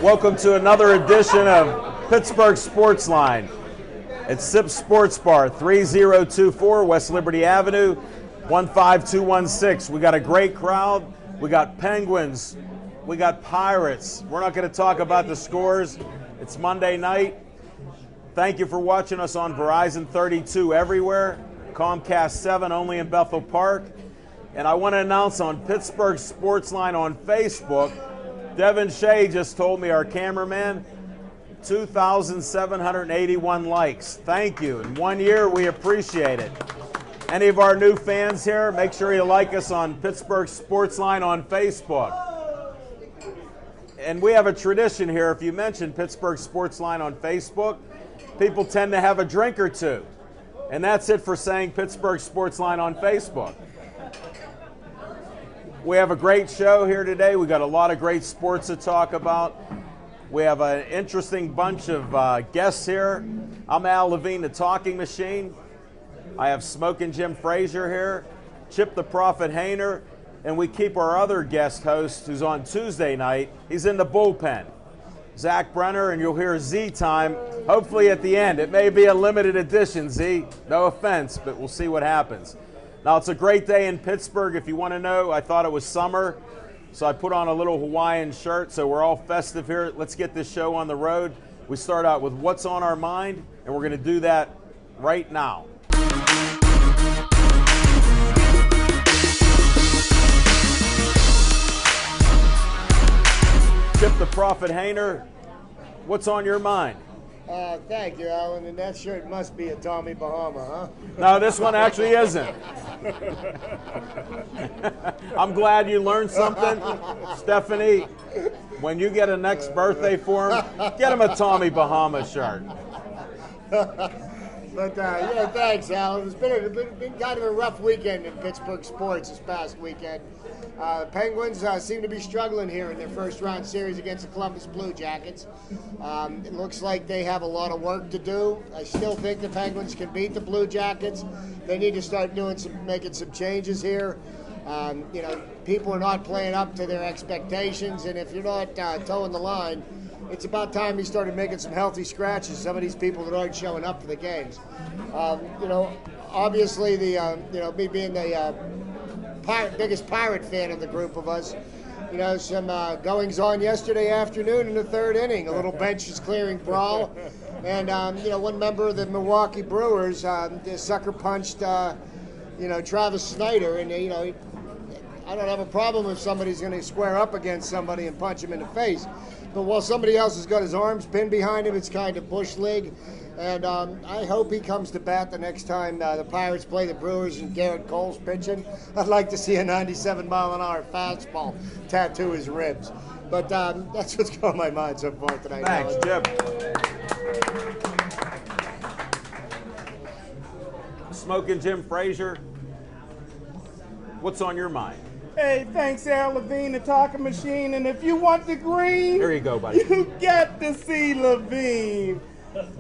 Welcome to another edition of Pittsburgh Sports Line. It's Sip Sports Bar, 3024 West Liberty Avenue, 15216. We got a great crowd. We got Penguins. We got Pirates. We're not going to talk about the scores. It's Monday night. Thank you for watching us on Verizon 32 everywhere, Comcast 7 only in Bethel Park. And I want to announce on Pittsburgh Sports Line on Facebook, Devin Shea just told me, our cameraman, 2,781 likes. Thank you. In 1 year, we appreciate it. Any of our new fans here, make sure you like us on Pittsburgh Sports Line on Facebook. And we have a tradition here. If you mention Pittsburgh Sports Line on Facebook, people tend to have a drink or two. And that's it for saying Pittsburgh Sports Line on Facebook. We have a great show here today. We got a lot of great sports to talk about. We have an interesting bunch of guests here. I'm Al Levine, the Talking Machine. I have Smokin' Jim Frazier here, Chip the Prophet Hayner, and we keep our other guest host, who's on Tuesday night. He's in the bullpen, Zach Brenner, and you'll hear Z Time, hopefully at the end. It may be a limited edition, Z. No offense, but we'll see what happens. Now, it's a great day in Pittsburgh. If you want to know, I thought it was summer, so I put on a little Hawaiian shirt, so we're all festive here. Let's get this show on the road. We start out with what's on our mind, and we're going to do that right now. Chip the Prophet Hayner, what's on your mind? Thank you, Alan. And that shirt must be a Tommy Bahama, huh? No, this one actually isn't. I'm glad you learned something. Stephanie, when you get a next birthday for him, get him a Tommy Bahama shirt. But, yeah, thanks, Alan. It's been kind of a rough weekend in Pittsburgh sports this past weekend. Penguins seem to be struggling here in their first-round series against the Columbus Blue Jackets. It looks like they have a lot of work to do. I still think the Penguins can beat the Blue Jackets. They need to start making some changes here. You know, people are not playing up to their expectations, and if you're not toeing the line, it's about time you started making some healthy scratches, some of these people that aren't showing up for the games. You know, obviously, me being the biggest Pirate fan of the group of us, you know, some goings-on yesterday afternoon in the third inning, a little benches clearing brawl, and, you know, one member of the Milwaukee Brewers sucker punched, you know, Travis Snyder, and, you know, I don't have a problem if somebody's going to square up against somebody and punch him in the face. But while somebody else has got his arms pinned behind him, it's kind of bush league. And I hope he comes to bat the next time the Pirates play the Brewers and Garrett Cole's pitching. I'd like to see a 97-mile-an-hour fastball tattoo his ribs. But that's what's on my mind so far tonight. Thanks, Jim. Smokin' Jim Frazier, what's on your mind? Hey, thanks, Al Levine, the Talking Machine. And if you want the green, Here you go, buddy. You get to see Levine.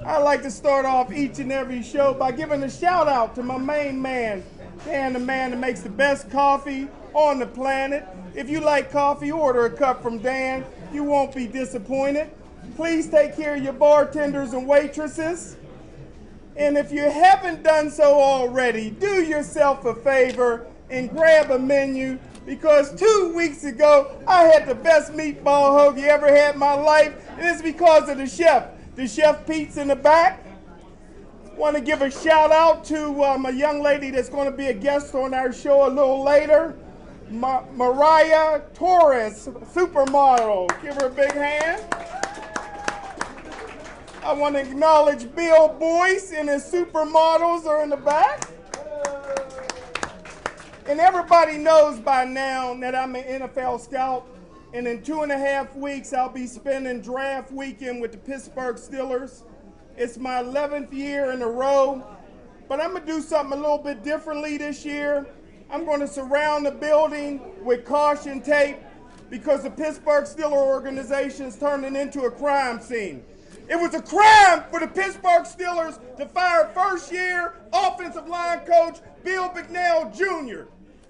I like to start off each and every show by giving a shout out to my main man, Dan, the man that makes the best coffee on the planet. If you like coffee, order a cup from Dan. You won't be disappointed. Please take care of your bartenders and waitresses. And if you haven't done so already, do yourself a favor and grab a menu, because 2 weeks ago, I had the best meatball hoagie ever had in my life, and it's because of the chef. The Chef Pete's in the back. Want to give a shout out to my young lady that's going to be a guest on our show a little later, Mariah Torres, supermodel. Give her a big hand. I want to acknowledge Bill Boyce and his supermodels are in the back. And everybody knows by now that I'm an NFL scout, and in 2.5 weeks I'll be spending draft weekend with the Pittsburgh Steelers. It's my 11th year in a row, but I'm going to do something a little bit differently this year. I'm going to surround the building with caution tape because the Pittsburgh Steelers organization is turning into a crime scene. It was a crime for the Pittsburgh Steelers to fire first-year offensive line coach Bill McNeil Jr.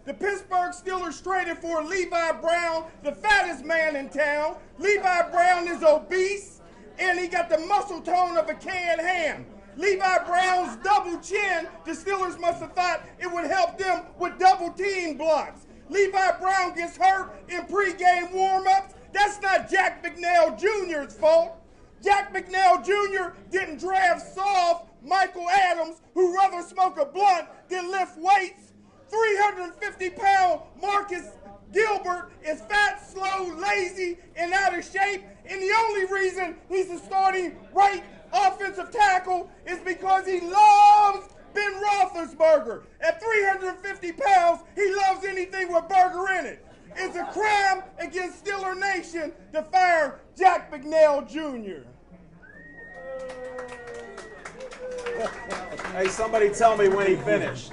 The Pittsburgh Steelers traded for Levi Brown, the fattest man in town. Levi Brown is obese, and he got the muscle tone of a canned ham. Levi Brown's double chin, the Steelers must have thought it would help them with double team blocks. Levi Brown gets hurt in pregame warm-ups. That's not Jack McNeil Jr.'s fault. Jack McNeil Jr. didn't draft soft Michael Adams, who'd rather smoke a blunt than lift weights. 350-pound Marcus Gilbert is fat, slow, lazy, and out of shape, and the only reason he's the starting right offensive tackle is because he loves Ben Roethlisberger. At 350 pounds, he loves anything with burger in it. It's a crime against Steeler Nation to fire Jack McNeil Jr. Hey, somebody tell me when he finished,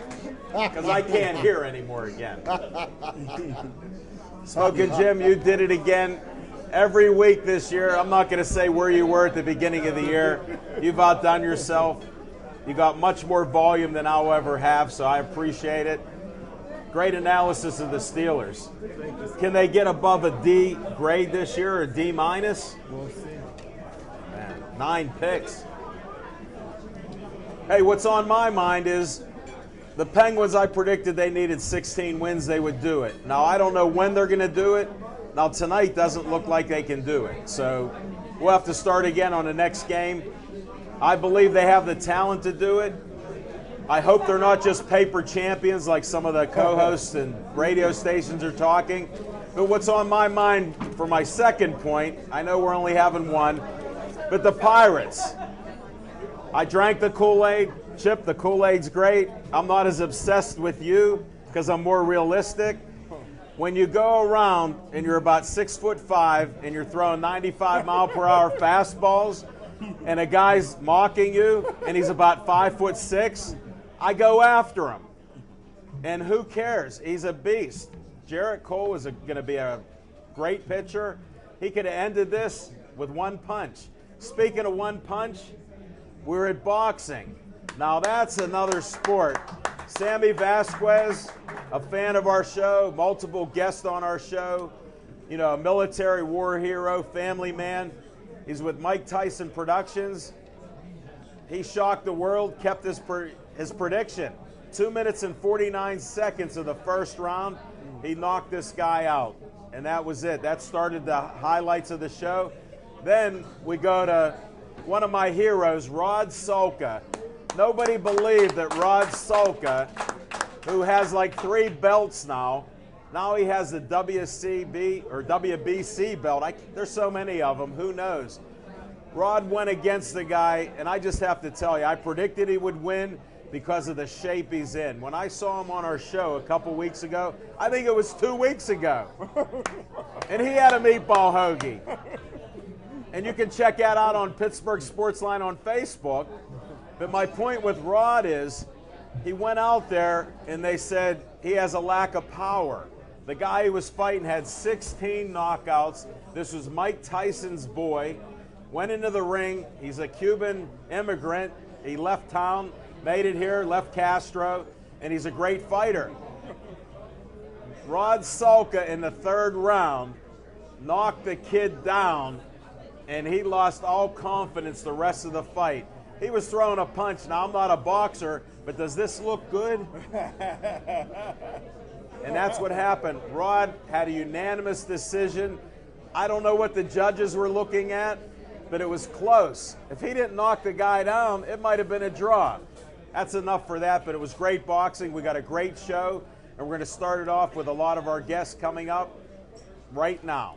because I can't hear anymore again. Smoking Jim, you did it again. Every week this year, I'm not going to say where you were at the beginning of the year. You've outdone yourself. You got much more volume than I'll ever have, so I appreciate it. Great analysis of the Steelers. Can they get above a D grade this year or D minus? We'll see. Man, 9 picks. Hey, what's on my mind is the Penguins, I predicted they needed 16 wins, they would do it. Now, I don't know when they're going to do it. Now, tonight doesn't look like they can do it. So we'll have to start again on the next game. I believe they have the talent to do it. I hope they're not just paper champions like some of the co-hosts and radio stations are talking. But what's on my mind for my second point, I know we're only having one, but the Pirates. I drank the Kool-Aid. Chip, the Kool-Aid's great. I'm not as obsessed with you because I'm more realistic. When you go around and you're about 6'5" and you're throwing 95-mile-per-hour fastballs and a guy's mocking you and he's about 5'6", I go after him. And who cares? He's a beast. Jarrett Cole is going to be a great pitcher. He could have ended this with one punch. Speaking of one punch, we're at boxing. Now that's another sport. Sammy Vasquez, a fan of our show, multiple guests on our show, you know, a military war hero, family man. He's with Mike Tyson Productions. He shocked the world, kept his prediction. 2 minutes and 49 seconds of the first round, he knocked this guy out. And that was it. That started the highlights of the show. Then we go to one of my heroes, Rod Sulka. Nobody believed that Rod Sulka, who has like 3 belts now he has the WCB or WBC belt. There's so many of them, who knows? Rod went against the guy, and I just have to tell you, I predicted he would win because of the shape he's in. When I saw him on our show a couple weeks ago, I think it was 2 weeks ago, and he had a meatball hoagie. And you can check that out on Pittsburgh Sportsline on Facebook. But my point with Rod is he went out there and they said he has a lack of power. The guy he was fighting had 16 knockouts. This was Mike Tyson's boy. Went into the ring. He's a Cuban immigrant. He left town, made it here, left Castro, and he's a great fighter. Rod Sulka in the 3rd round knocked the kid down, and he lost all confidence the rest of the fight. He was throwing a punch. Now, I'm not a boxer, but does this look good? And that's what happened. Rod had a unanimous decision. I don't know what the judges were looking at, but it was close. If he didn't knock the guy down, it might have been a draw. That's enough for that, but it was great boxing. We got a great show, and we're going to start it off with a lot of our guests coming up right now.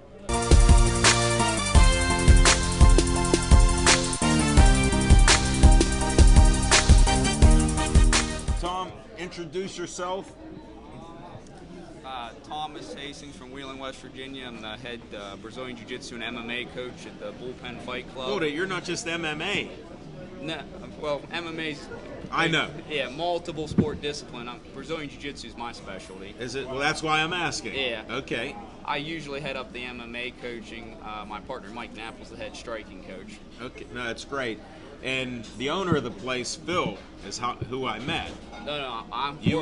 Tom, introduce yourself. Thomas Hastings from Wheeling, West Virginia. I'm the head Brazilian Jiu-Jitsu and MMA coach at the Bullpen Fight Club. Hold it, you're not just MMA. No, well, MMA's... I know. Yeah, multiple sport discipline. Brazilian Jiu-Jitsu is my specialty. Is it? Well, that's why I'm asking. Yeah. Okay. I usually head up the MMA coaching. My partner Mike Knapple's the head striking coach. Okay, no, that's great. And the owner of the place, Phil, is who I met. No, I'm the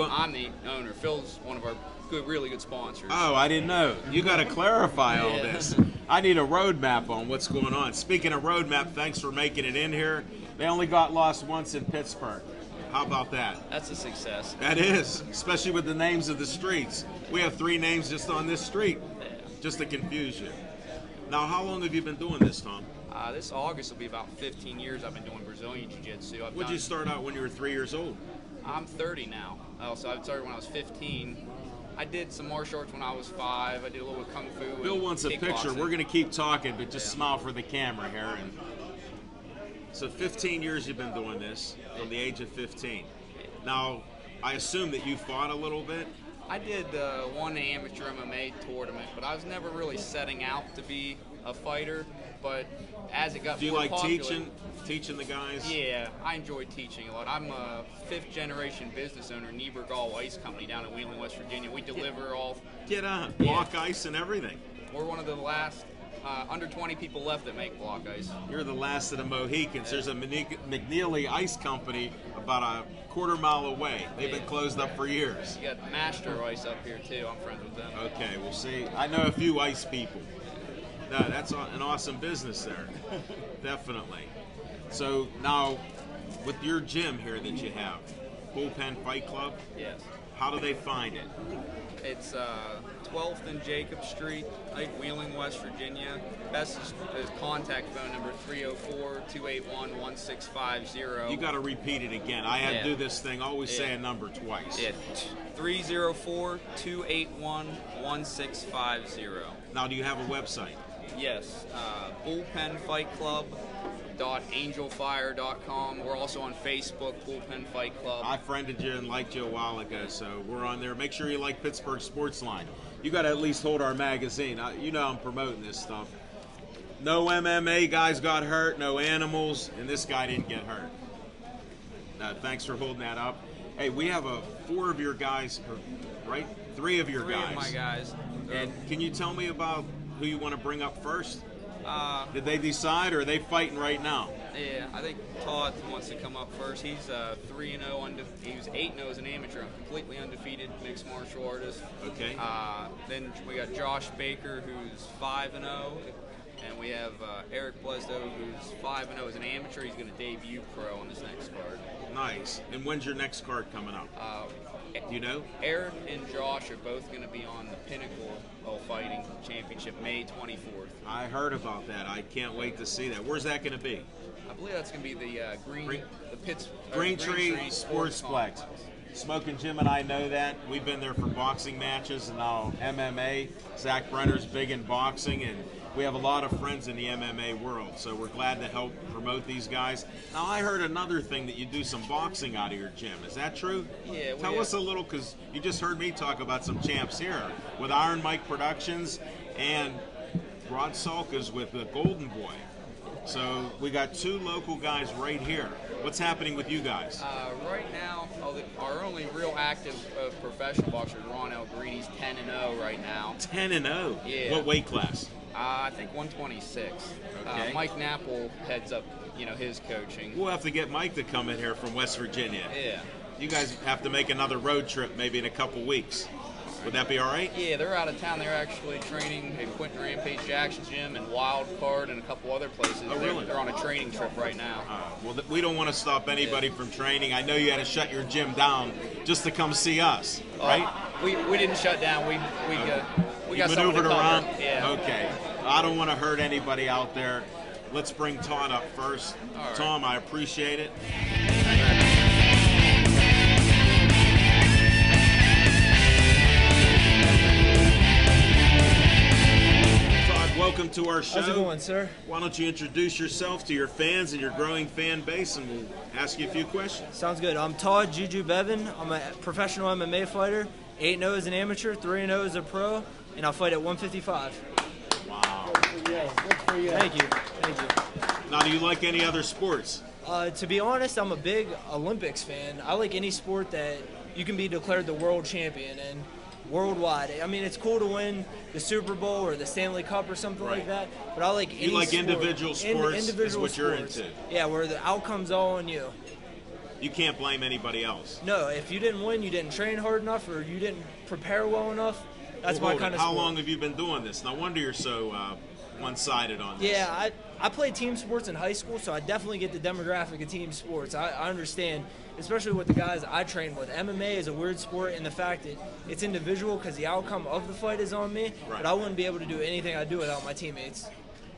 owner. Phil's one of our really good sponsors. Oh, I didn't know. You got to clarify all this. I need a roadmap on what's going on. Speaking of roadmap, thanks for making it in here. They only got lost once in Pittsburgh. How about that? That's a success. That is, especially with the names of the streets. We have 3 names just on this street, just to confuse you. Now, how long have you been doing this, Tom? This August will be about 15 years I've been doing Brazilian Jiu-Jitsu. Would you start out when you were 3 years old? I'm 30 now. So I started when I was 15. I did some martial arts when I was 5. I did a little Kung Fu. Bill wants a picture. We're going to keep talking, but just smile for the camera here. And so 15 years you've been doing this, from the age of 15. Now, I assume that you fought a little bit? I did one amateur MMA tournament, but I was never really setting out to be a fighter. But as it got more popular, teaching the guys? Yeah, I enjoy teaching a lot. I'm a 5th generation business owner, Niebergall Ice Company down in Wheeling, West Virginia. We deliver all. Get on, block ice and everything. We're one of the last under 20 people left that make block ice. You're the last of the Mohicans. There's a McNeely Ice Company about a quarter-mile away. They've been closed up for years. You got Master Ice up here too. I'm friends with them. Okay, we'll see. I know a few ice people. No, that's an awesome business there. Definitely. So now, with your gym here that you have, Bullpen Fight Club. Yes. How do they find it? It's 12th and Jacob Street, Wheeling, West Virginia. Best is contact phone number 304-281-1650. You got to repeat it again. I had to do this thing. Always say a number twice. 304-281-1650. Now, do you have a website? Yes, bullpenfightclub.angelfire.com. We're also on Facebook, Bullpen Fight Club. I friended you and liked you a while ago, so we're on there. Make sure you like Pittsburgh Sportsline. You got to at least hold our magazine. You know I'm promoting this stuff. No MMA guys got hurt, no animals, and this guy didn't get hurt. Thanks for holding that up. Hey, we have 4 of your guys, right? 3 of your 3 guys. of my guys. And can you tell me about who you want to bring up first? Did they decide, or are they fighting right now? Yeah, I think Todd wants to come up first. He's 3-0. He was 8-0 as an amateur. Completely undefeated mixed martial artist. Okay. Then we got Josh Baker, who's 5-0. And we have Eric Blesdo, who's 5-0 as an amateur. He's going to debut pro on his next card. Nice. And when's your next card coming up? Do you know? Eric and Josh are both going to be on the Pinnacle Fighting Championship May 24th. I heard about that. I can't wait to see that. Where's that going to be? I believe that's going to be the Greentree Sportsplex. Smoking Jim and I know that. We've been there for boxing matches and now MMA. Zach Brenner's big in boxing, and we have a lot of friends in the MMA world, so we're glad to help promote these guys. Now, I heard another thing that you do some boxing out of your gym. Is that true? Yeah. Tell us a little, because you just heard me talk about some champs here with Iron Mike Productions and Rod Salkas with the Golden Boy. So we got 2 local guys right here. What's happening with you guys? Right now, our only real active professional boxer is Ron L. Green. He's 10-0 right now. 10-0? Yeah. What weight class? I think 126. Okay. Mike Napple heads up, his coaching. We'll have to get Mike to come in here from West Virginia. Yeah. You guys have to make another road trip maybe in a couple weeks. Would that be all right? Yeah, they're out of town. They're actually training at Quentin Rampage Jackson's gym and Wild Card and a couple other places. Oh, really? They're on a training trip right now. Well, we don't want to stop anybody from training. I know you had to shut your gym down just to come see us, right? We didn't shut down. We got maneuvered around. Yeah. Okay. I don't want to hurt anybody out there. Let's bring Todd up first. All right. Tom, I appreciate it. Todd, welcome to our show. How's it going, sir? Why don't you introduce yourself to your fans and your growing fan base, and we'll ask you a few questions. Sounds good. I'm Todd Juju Bevan. I'm a professional MMA fighter. 8-0 as an amateur, 3-0 as a pro, and I fight at 155. Wow. Thank you. Now, do you like any other sports? To be honest, I'm a big Olympics fan. I like any sport that you can be declared the world champion, and worldwide. I mean, it's cool to win the Super Bowl or the Stanley Cup or something like that, but I like any You like sport. Individual sports is Individual what you're sports. into. Yeah, where the outcome's all on you. You can't blame anybody else. No, if you didn't win, you didn't train hard enough, or you didn't prepare well enough. That's Well, my hold kind it. of How sport. long have you been doing this? No wonder you're so one-sided on this. Yeah, I played team sports in high school, so I definitely get the demographic of team sports. I understand, especially with the guys I train with. MMA is a weird sport in the fact that it's individual because the outcome of the fight is on me, Right. but I wouldn't be able to do anything I do without my teammates.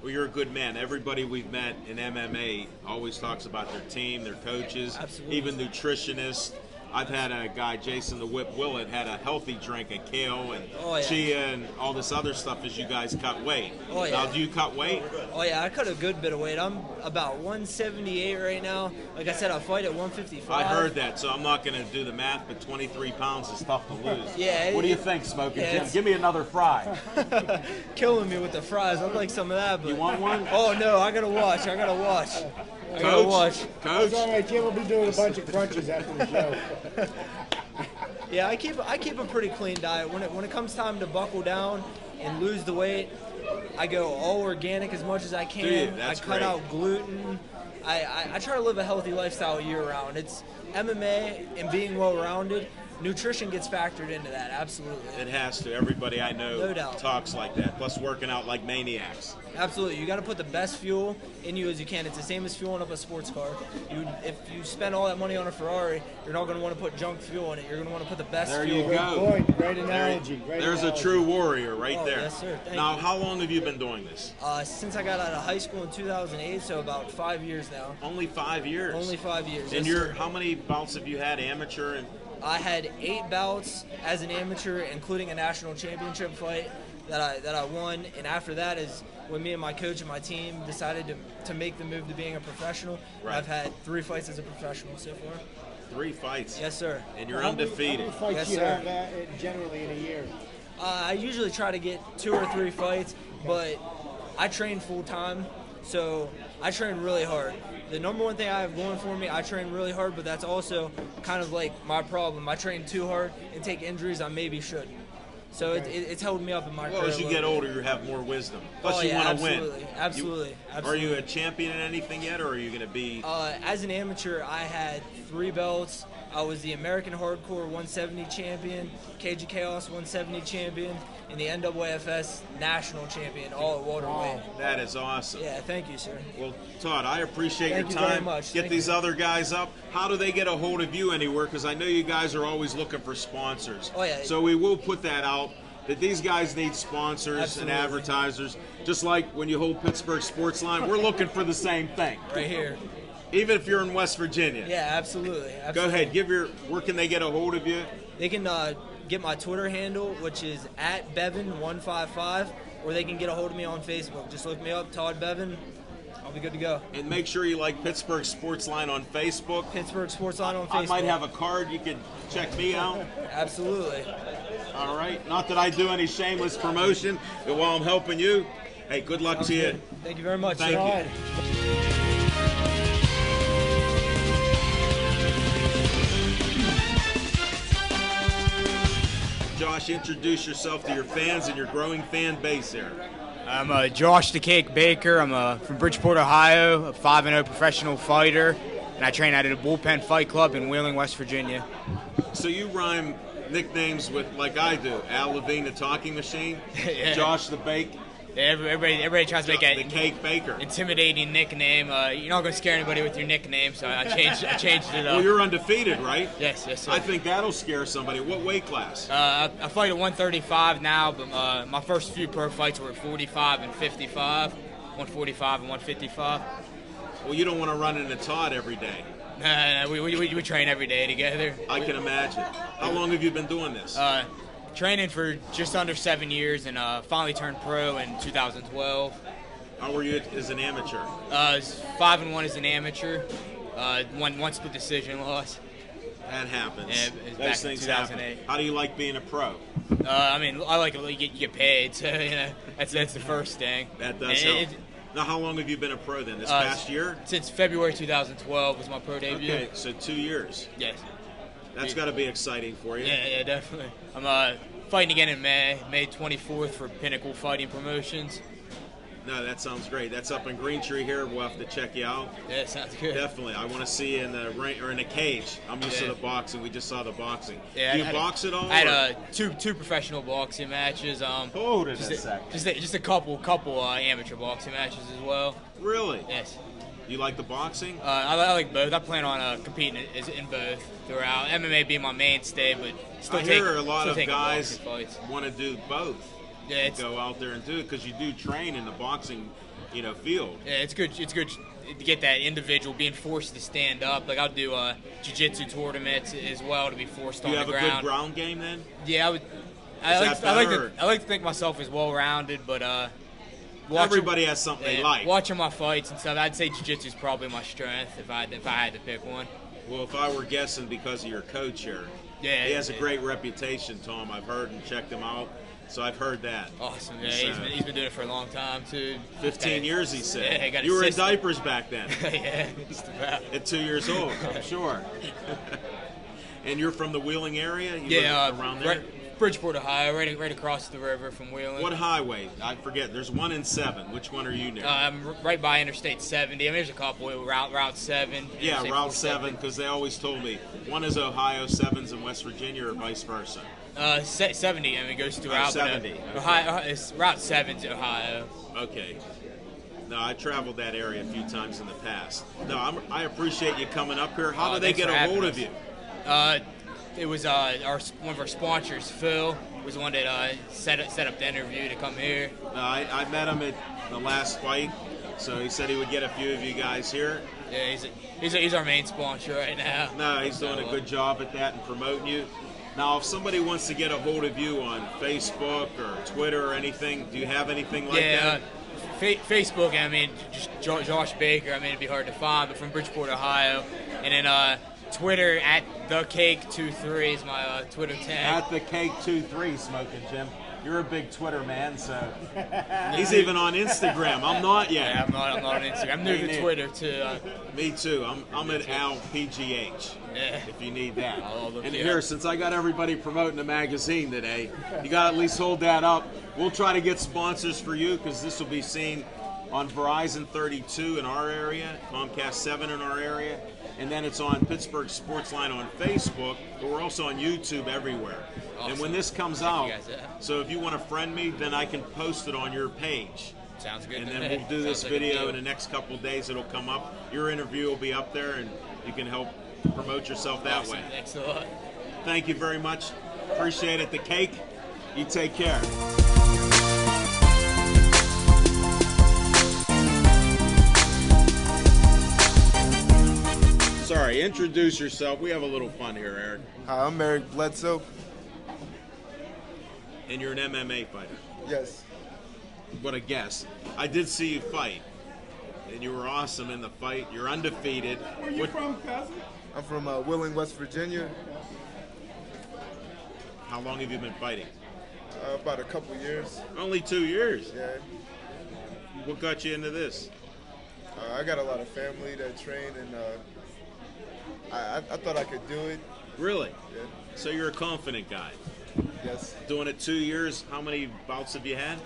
Well, you're a good man. Everybody we've met in MMA always talks about their team, their coaches, Absolutely. even nutritionists. I've had a guy, Jason the Whip Willett, had a healthy drink of kale and Oh, yeah. chia and all this other stuff as you guys cut weight. Oh, yeah. Now, do you cut weight? Oh yeah, I cut a good bit of weight. I'm about 178 right now. Like I said, I fight at 155. I heard that, so I'm not going to do the math, but 23 pounds is tough to lose. Yeah, What do you think, Smoking yeah, Jim? it's- Give me another fry. Killing me with the fries. I'd like some of that. But You want one? Oh no, I gotta watch. I gotta watch. I gotta Coach? watch. Coach? It's all right, Jim will be doing a bunch of crunches after the show. Yeah, I keep a pretty clean diet. When it comes time to buckle down and lose the weight, I go all organic as much as I can. Do you? That's I cut great. out gluten. I try to live a healthy lifestyle year round. It's MMA and being well rounded. Nutrition gets factored into that, absolutely. It has to. Everybody I know No doubt. talks like that, plus working out like maniacs. Absolutely. You got to put the best fuel in you as you can. It's the same as fueling up a sports car. If you spend all that money on a Ferrari, you're not going to want to put junk fuel in it. You're going to want to put the best There fuel. you Good go. point. Great analogy. Great There's analogy. a true warrior right Oh, there. yes, sir. Thank Now, you. how long have you been doing this? Since I got out of high school in 2008, so about 5 years now. Only 5 years. Only 5 years. And Yes, you're sir. how many bouts have you had amateur? And I had 8 bouts as an amateur, including a national championship fight that I won. And after that is when me and my coach and my team decided to make the move to being a professional. Right. I've had 3 fights as a professional so far. 3 fights. Yes, sir. And you're How many undefeated. fights Yes, do you sir. have generally in a year? I usually try to get 2 or 3 fights, but I train full time, so I train really hard. The number one thing I have going for me, I train really hard, but that's also kind of like my problem. I train too hard and take injuries I maybe shouldn't. So it's held me up in my Well, career. as you a get little older, you have more wisdom. Plus, Oh, you yeah, want to win. absolutely, absolutely, Are absolutely. you a champion in anything yet, or are you going to be? As an amateur, I had 3 belts. I was the American Hardcore 170 champion, Cage of Chaos 170 champion, and the NWFS national champion, all at welterweight. That is awesome. Yeah, thank you, sir. Well, Todd, I appreciate Thank your you very time. much. Get Thank these you. other guys up. How do they get a hold of you anywhere? Because I know you guys are always looking for sponsors. Oh, yeah. So we will put that out. That these guys need sponsors Absolutely. and advertisers, just like when you hold Pittsburgh Sports Line, we're looking for the same thing. Right here. Even if you're in West Virginia. Yeah, absolutely. Go absolutely. ahead. Where can they get a hold of you? They can get my Twitter handle, which is @Bevan155, or they can get a hold of me on Facebook. Just look me up, Todd Bevan. I'll be good to go. And make sure you like Pittsburgh Sports Line on Facebook. Pittsburgh Sports Line on Facebook. I might have a card. You can check me out. Absolutely. All right. Not that I do any shameless promotion, but while I'm helping you, hey, good luck to you. Thank you very much. Thank sir. you. Josh, introduce yourself to your fans and your growing fan base here. I'm Josh the Cake Baker. I'm from Bridgeport, Ohio, a 5-0 professional fighter, and I train out at the Bullpen Fight Club in Wheeling, West Virginia. So you rhyme nicknames with, like I do, Al Levine, the talking machine, Yeah. Josh the Bake, Everybody tries to make the an Cake Baker. intimidating nickname. You're not going to scare anybody with your nickname, so I changed it up. Well, you're undefeated, right? Yes, sir. I think that'll scare somebody. What weight class? I fight at 135 now, but my first few pro fights were at 45 and 55, 145 and 155. Well, you don't want to run into Todd every day. No, we train every day together. I can imagine. How long have you been doing this? Training for just under 7 years, and finally turned pro in 2012. How were you as an amateur? 5-1 as an amateur. One split decision loss. That happens. Yeah, it was back Those in things happen. 2008. How do you like being a pro? I mean, I like it. You get paid, so that's the first thing. That does And help. Now, how long have you been a pro then? This Uh, past year? Since February 2012 was my pro debut. Okay, so 2 years. Yes. That's got to be exciting for you. Yeah, definitely. I'm fighting again in May 24th for Pinnacle Fighting Promotions. No, that sounds great. That's up in Green Tree here. We'll have to check you out. Yeah, sounds good. Definitely. I want to see you in the ring or in a cage. I'm used to the boxing. We just saw the boxing. Yeah, Do you box at all? I had two professional boxing matches. Hold it a second. Just a couple amateur boxing matches as well. Really? Yes. You like the boxing? I like both. I plan on competing in both throughout. MMA being my mainstay, but still I hear a lot of taking guys boxing fights. want to do both. Yeah, go out there and do it because you do train in the boxing, field. Yeah, it's good. It's good to get that individual being forced to stand up. Like I'll do jiu-jitsu tournaments as well to be forced on the ground. Do you have a good ground game then? Yeah, I like to think myself as well-rounded, but everybody has something they like. Watching my fights and stuff, I'd say jiu-jitsu is probably my strength if I had to pick one. Well, if I were guessing because of your coach here, he has a great reputation, Tom. I've heard and checked him out. So I've heard that. Awesome. Yeah, so, he's been doing it for a long time too. 15 years, he said. Yeah, you were in diapers back then. Yeah, just about. At 2 years old, I'm sure. And you're from the Wheeling area? You live around there? Right, Bridgeport, Ohio, right across the river from Wheeling. What highway? I forget. There's 1 and 7. Which one are you near? I'm right by Interstate 70. I mean, there's a couple. Route 7. Yeah, Route 7, because they always told me one is Ohio, 7's in West Virginia, or vice versa. 70. I mean, goes throughout. 70. Ohio, it's Route 7's Ohio. Okay. No, I traveled that area a few times in the past. No, I appreciate you coming up here. How do they get a hold of you? It was one of our sponsors, Phil, was the one that set up the interview to come here. I met him at the last fight, so he said he would get a few of you guys here. Yeah, he's our main sponsor right now. No, he's doing a good job at that and promoting you. Now, if somebody wants to get a hold of you on Facebook or Twitter or anything, do you have anything like that? Facebook, I mean, just Josh Baker. I mean, it'd be hard to find, but from Bridgeport, Ohio. And then Twitter at TheCake23 is my Twitter tag. At TheCake23, Smoking Jim. You're a big Twitter man, so he's even on Instagram. I'm not yet. Yeah, I'm not on Instagram. I'm new to Twitter too. Me too. I'm at AlPGH. Yeah. If you need that. And here, here, since I got everybody promoting the magazine today, you got to at least hold that up. We'll try to get sponsors for you because this will be seen on Verizon 32 in our area, Comcast 7 in our area, and then it's on Pittsburgh Sportsline on Facebook, but we're also on YouTube everywhere. Awesome. And when this comes out, so if you want to friend me, then I can post it on your page. Sounds good. And then we'll do this video in the next couple of days. It'll come up. Your interview will be up there, and you can help promote yourself that way. Thanks a lot. Thank you very much. Appreciate it. The Cake. You take care. Sorry, introduce yourself. We have a little fun here, Eric. Hi, I'm Eric Bledsoe. And you're an MMA fighter. Yes. What a guess. I did see you fight, and you were awesome in the fight. You're undefeated. Where you from, cousin? I'm from Wheeling, West Virginia. How long have you been fighting? About a couple years. Only 2 years? Yeah. What got you into this? I got a lot of family that train, and I thought I could do it. Really? Yeah. So you're a confident guy? Yes. Doing it 2 years, how many bouts have you had?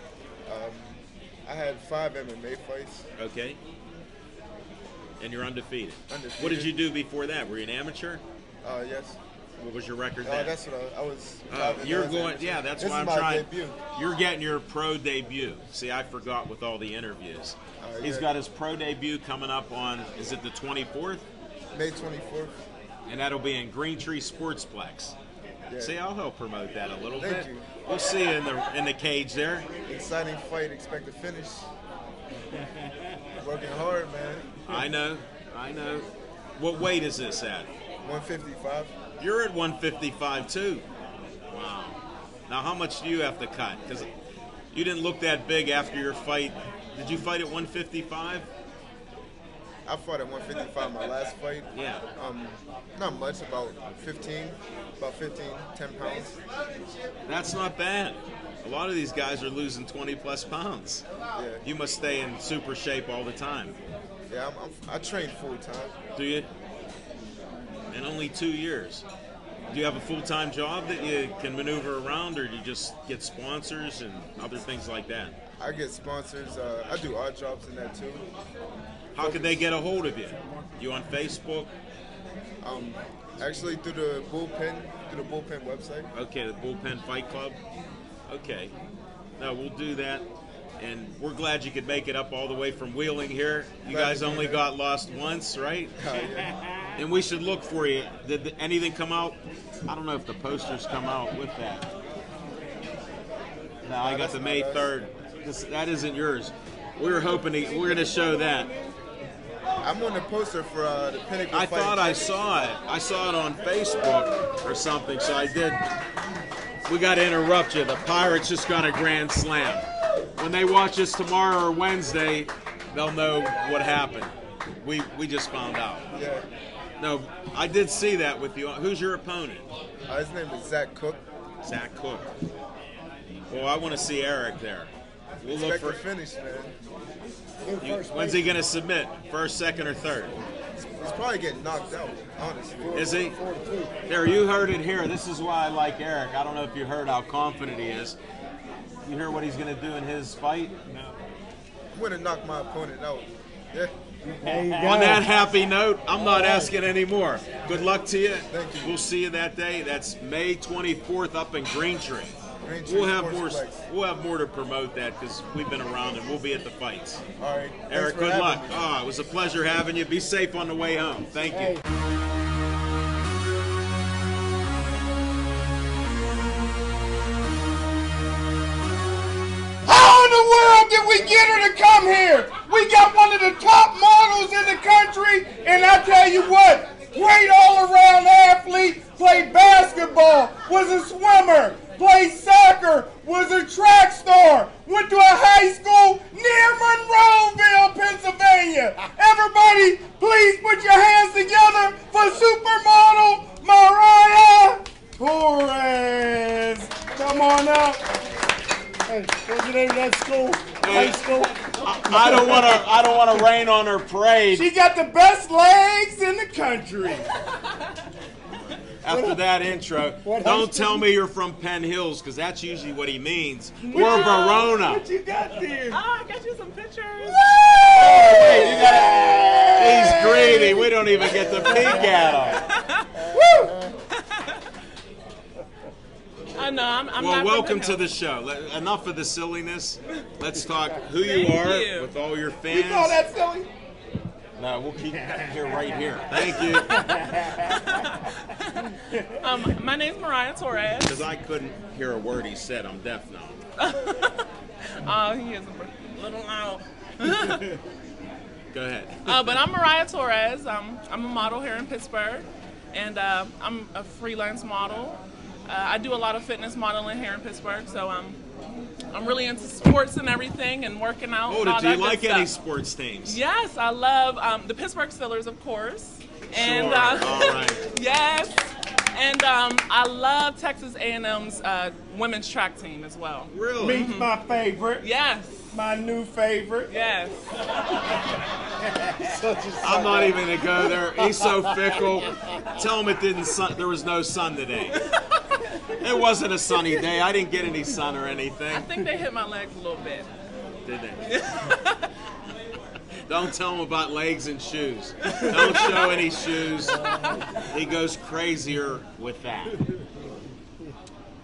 I had 5 MMA fights. Okay. And you're undefeated. Undefeated. What did you do before that? Were you an amateur? Yes. What was your record then? That's what I was. You're going, yeah, that's this why is I'm my trying. Debut. You're getting your pro debut. See, I forgot with all the interviews. He's yeah. got his pro debut coming up on, is it the 24th? May 24th. And that'll be in Green Tree Sportsplex. Yeah. See, I'll help promote that a little bit. Thank you. We'll see you in the cage there. Exciting fight. Expect to finish. Working hard, man. I know. What weight is this at? 155. You're at 155 too. Wow. Now, how much do you have to cut? Because you didn't look that big after your fight. Did you fight at 155? I fought at 155 my last fight. Yeah. Not much, about 10 pounds. That's not bad. A lot of these guys are losing 20 plus pounds. Yeah. You must stay in super shape all the time. Yeah, I train full time. Do you? In only 2 years. Do you have a full-time job that you can maneuver around, or do you just get sponsors and other things like that? I get sponsors. I do odd jobs in that too. How could they get a hold of you? You on Facebook? Actually, through the bullpen website. Okay, the Bullpen Fight Club. Okay. No, we'll do that. And we're glad you could make it up all the way from Wheeling here. You guys only got lost once, right? Yeah. And we should look for you. Did anything come out? I don't know if the posters come out with that. No, I got the May 3rd. That isn't yours. We were hoping we're going to show that. I'm on the poster for the Pinnacle I Fight. thought I saw it. I saw it on Facebook or something, so I did. We got to interrupt you. The Pirates just got a grand slam. When they watch us tomorrow or Wednesday, they'll know what happened. We just found out. Yeah. No, I did see that with you. Who's your opponent? His name is Zach Cook. Zach Cook. Well, I want to see Eric there. We'll look Expect for. to finish, man. When's he going to submit? First, second, or third? He's probably getting knocked out, honestly. Is he? There, you heard it here. This is why I like Eric. I don't know if you heard how confident he is. You hear what he's going to do in his fight? No. I'm going to knock my opponent out. Yeah. There you go. On that happy note, I'm not asking any more. Good luck to you. Thank you. We'll see you that day. That's May 24th up in Greentree. Greentree We'll have Sportsplex. more. We'll have more to promote that because we've been around and we'll be at the fights. All right. Eric, Thanks for good having luck. me. Oh, it was a pleasure having you. Be safe on the way home. Thank you. How in the world did we get her to come here? We got one of the top models in the country, and I tell you what, great all-around athlete, played basketball, was a swimmer, played soccer, was a track star, went to a high school near Monroeville, Pennsylvania. Everybody, please put your hands together for supermodel Mariah Torres. Come on up. Hey, what's the name of that school? Hey. High school? I don't want to rain on her parade. She got the best legs in the country. After that intro, What don't high tell school? me you're from Penn Hills because that's usually what he means. Or Verona. What you got there? I got you some pictures. Hey, you gotta, he's greedy. We don't even get to peek at him. I know. I'm Well, not welcome from to the show. Enough of the silliness. Let's talk who you Thank are you. with all your You fans. call that silly? No, we'll keep here right here. Thank you. My name's Mariah Torres. Because I couldn't hear a word he said. I'm deaf now. Oh, he is a little loud. Go ahead. But I'm Mariah Torres. I'm a model here in Pittsburgh, and I'm a freelance model. I do a lot of fitness modeling here in Pittsburgh, so I'm really into sports and everything, and working out. Oh, and all do you that good like any stuff. sports teams? Yes, I love the Pittsburgh Steelers, of course. And Sure. All right. yes, and I love Texas A&M's women's track team as well. Really? Meet my favorite. Yes, My new favorite. yes. I'm not even going to go there. He's so fickle. Tell him it didn't sun. There was no sun today. It wasn't a sunny day. I didn't get any sun or anything. I think they hit my legs a little bit. Did they? Don't tell him about legs and shoes. Don't show any shoes. He goes crazier with that.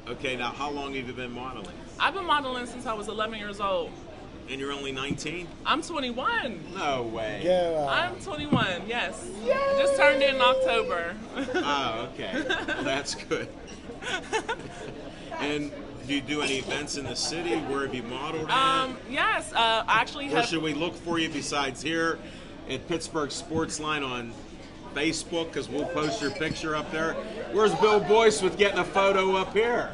Okay, now how long have you been modeling? I've been modeling since I was 11 years old. And you're only 19? I'm 21. No way. Yeah. I'm 21, yes. Just turned in October. Oh, okay. Well, that's good. And do you do any events in the city? Where have you modeled at? Yes, I actually Where have. should we look for you besides here at Pittsburgh Sportsline on Facebook? Because we'll post your picture up there. Where's Bill Boyce with getting a photo up here?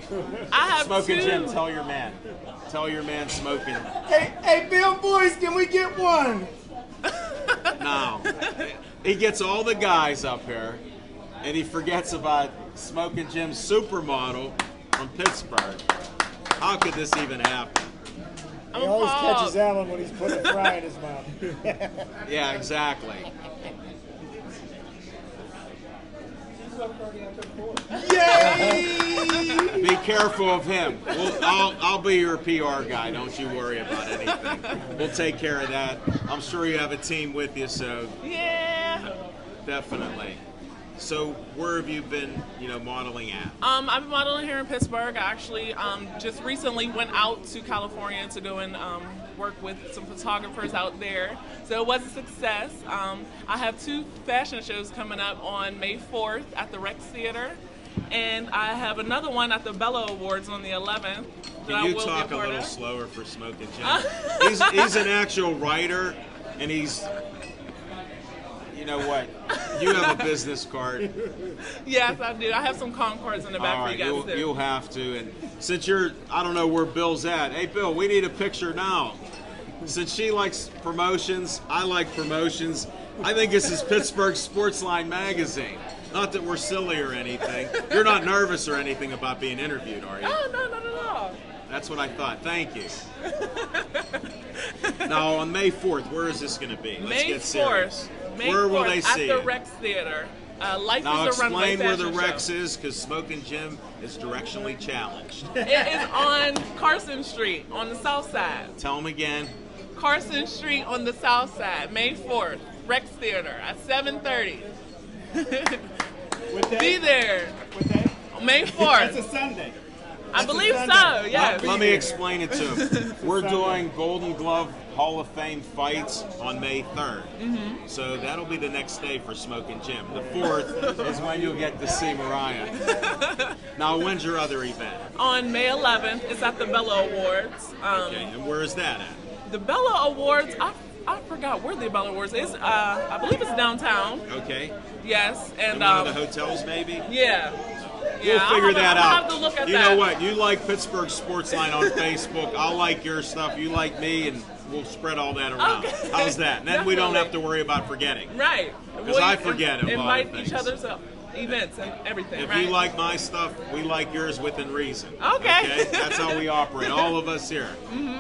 I have Smoking two. Jim, tell your man. Tell your man smoking. Hey, Bill Boyce, can we get one? No. He gets all the guys up here, and he forgets about Smoking Jim's supermodel from Pittsburgh. How could this even happen? He always catches Alan when he's putting a fry in his mouth. Yeah, exactly. Yay! Be careful of him. I'll be your PR guy. Don't you worry about anything. We'll take care of that. I'm sure you have a team with you, so Yeah. definitely. So where have you been, modeling at? I've been modeling here in Pittsburgh. I actually just recently went out to California to go and work with some photographers out there. So it was a success. I have 2 fashion shows coming up on May 4th at the Rex Theater. And I have another one at the Bella Awards on the 11th. Can you talk a little slower for Smoking Jim? He's an actual writer, and he's... You know what? You have a business card. Yes, I do. I have some Concords in the back for you guys, too. You'll have to. And since I don't know where Bill's at. Hey, Bill, we need a picture now. Since she likes promotions, I like promotions. I think this is Pittsburgh Sportsline magazine. Not that we're silly or anything. You're not nervous or anything about being interviewed, are you? Oh, no, not at all. That's what I thought. Thank you. Now, on May 4th, where is this going to be? Let's get serious. Where will they see it? At the Rex Theater. Life now is a Runway explain where the fashion Rex show. is, because Smoking Jim is directionally challenged. It is on Carson Street on the south side. Tell them again. Carson Street on the south side, May 4th, Rex Theater at 7:30. Be there. May 4th. It's a Sunday. I believe so, yes. Let me explain it to him. We're doing Golden Glove Hall of Fame fights on May 3rd. Mm-hmm. So that'll be the next day for Smoking Jim. The 4th is when you'll get to see Mariah. Now, when's your other event? On May 11th, it's at the Bella Awards. Okay, and where is that at? The Bella Awards, I forgot where the Bella Awards is. I believe it's downtown. Okay. Yes, and In one of the hotels, maybe? Yeah. We'll figure that out. I'll have to look at you that. know what? You like Pittsburgh Sportsline on Facebook. I'll like your stuff. You like me, and we'll spread all that around. Okay. How's that? And then we don't have to worry about forgetting. Right. Because I forget a lot of Invite things. each other's events and everything. If right? you like my stuff, we like yours within reason. Okay. That's how we operate, all of us here,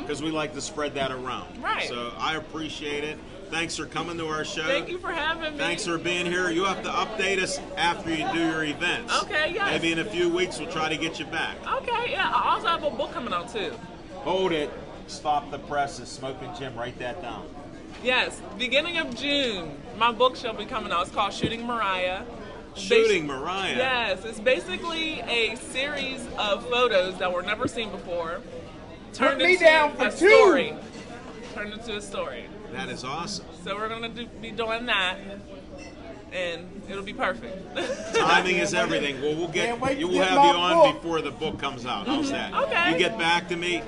because we like to spread that around. Right. So I appreciate it. Thanks for coming to our show. Thank you for having me. Thanks for being here. You have to update us after you do your events. Okay, yes. Maybe in a few weeks we'll try to get you back. Okay, yeah. I also have a book coming out too. Hold it. Stop the presses. Smoking Jim, write that down. Yes, beginning of June, my book shall be coming out. It's called Shooting Mariah. Shooting Mariah? Yes, it's basically a series of photos that were never seen before. Put me down for a 2. story. Turned into a story. That is awesome. So we're going to be doing that, and it'll be perfect. Timing is everything. Well, we'll have you on before the book comes out. How's that? Okay. You get back to me.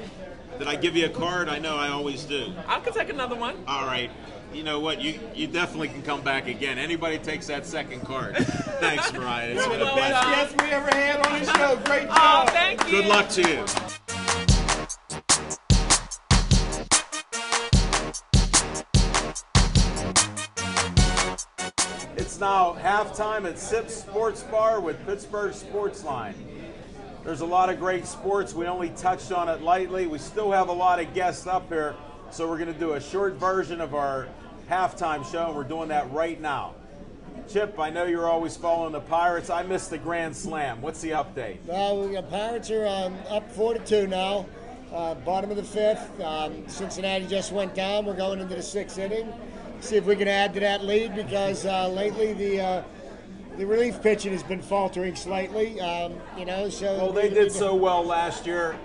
Did I give you a card? I know I always do. I could take another one. All right. You know what? You definitely can come back again. Anybody takes that second card. Thanks, Mariah. It's You're been the a best pleasure. guest we ever had on this show. Great Oh, job. thank you. Good luck to you. It's now halftime at Sips Sports Bar with Pittsburgh Sportsline. There's a lot of great sports. We only touched on it lightly. We still have a lot of guests up here, so we're going to do a short version of our halftime show, and we're doing that right now. Chip, I know you're always following the Pirates. I missed the Grand Slam. What's the update? Well, the Pirates are up 4-2 now, bottom of the 5th. Cincinnati just went down. We're going into the 6th inning. See if we can add to that lead, because lately the relief pitching has been faltering slightly. So well, they did so well last year.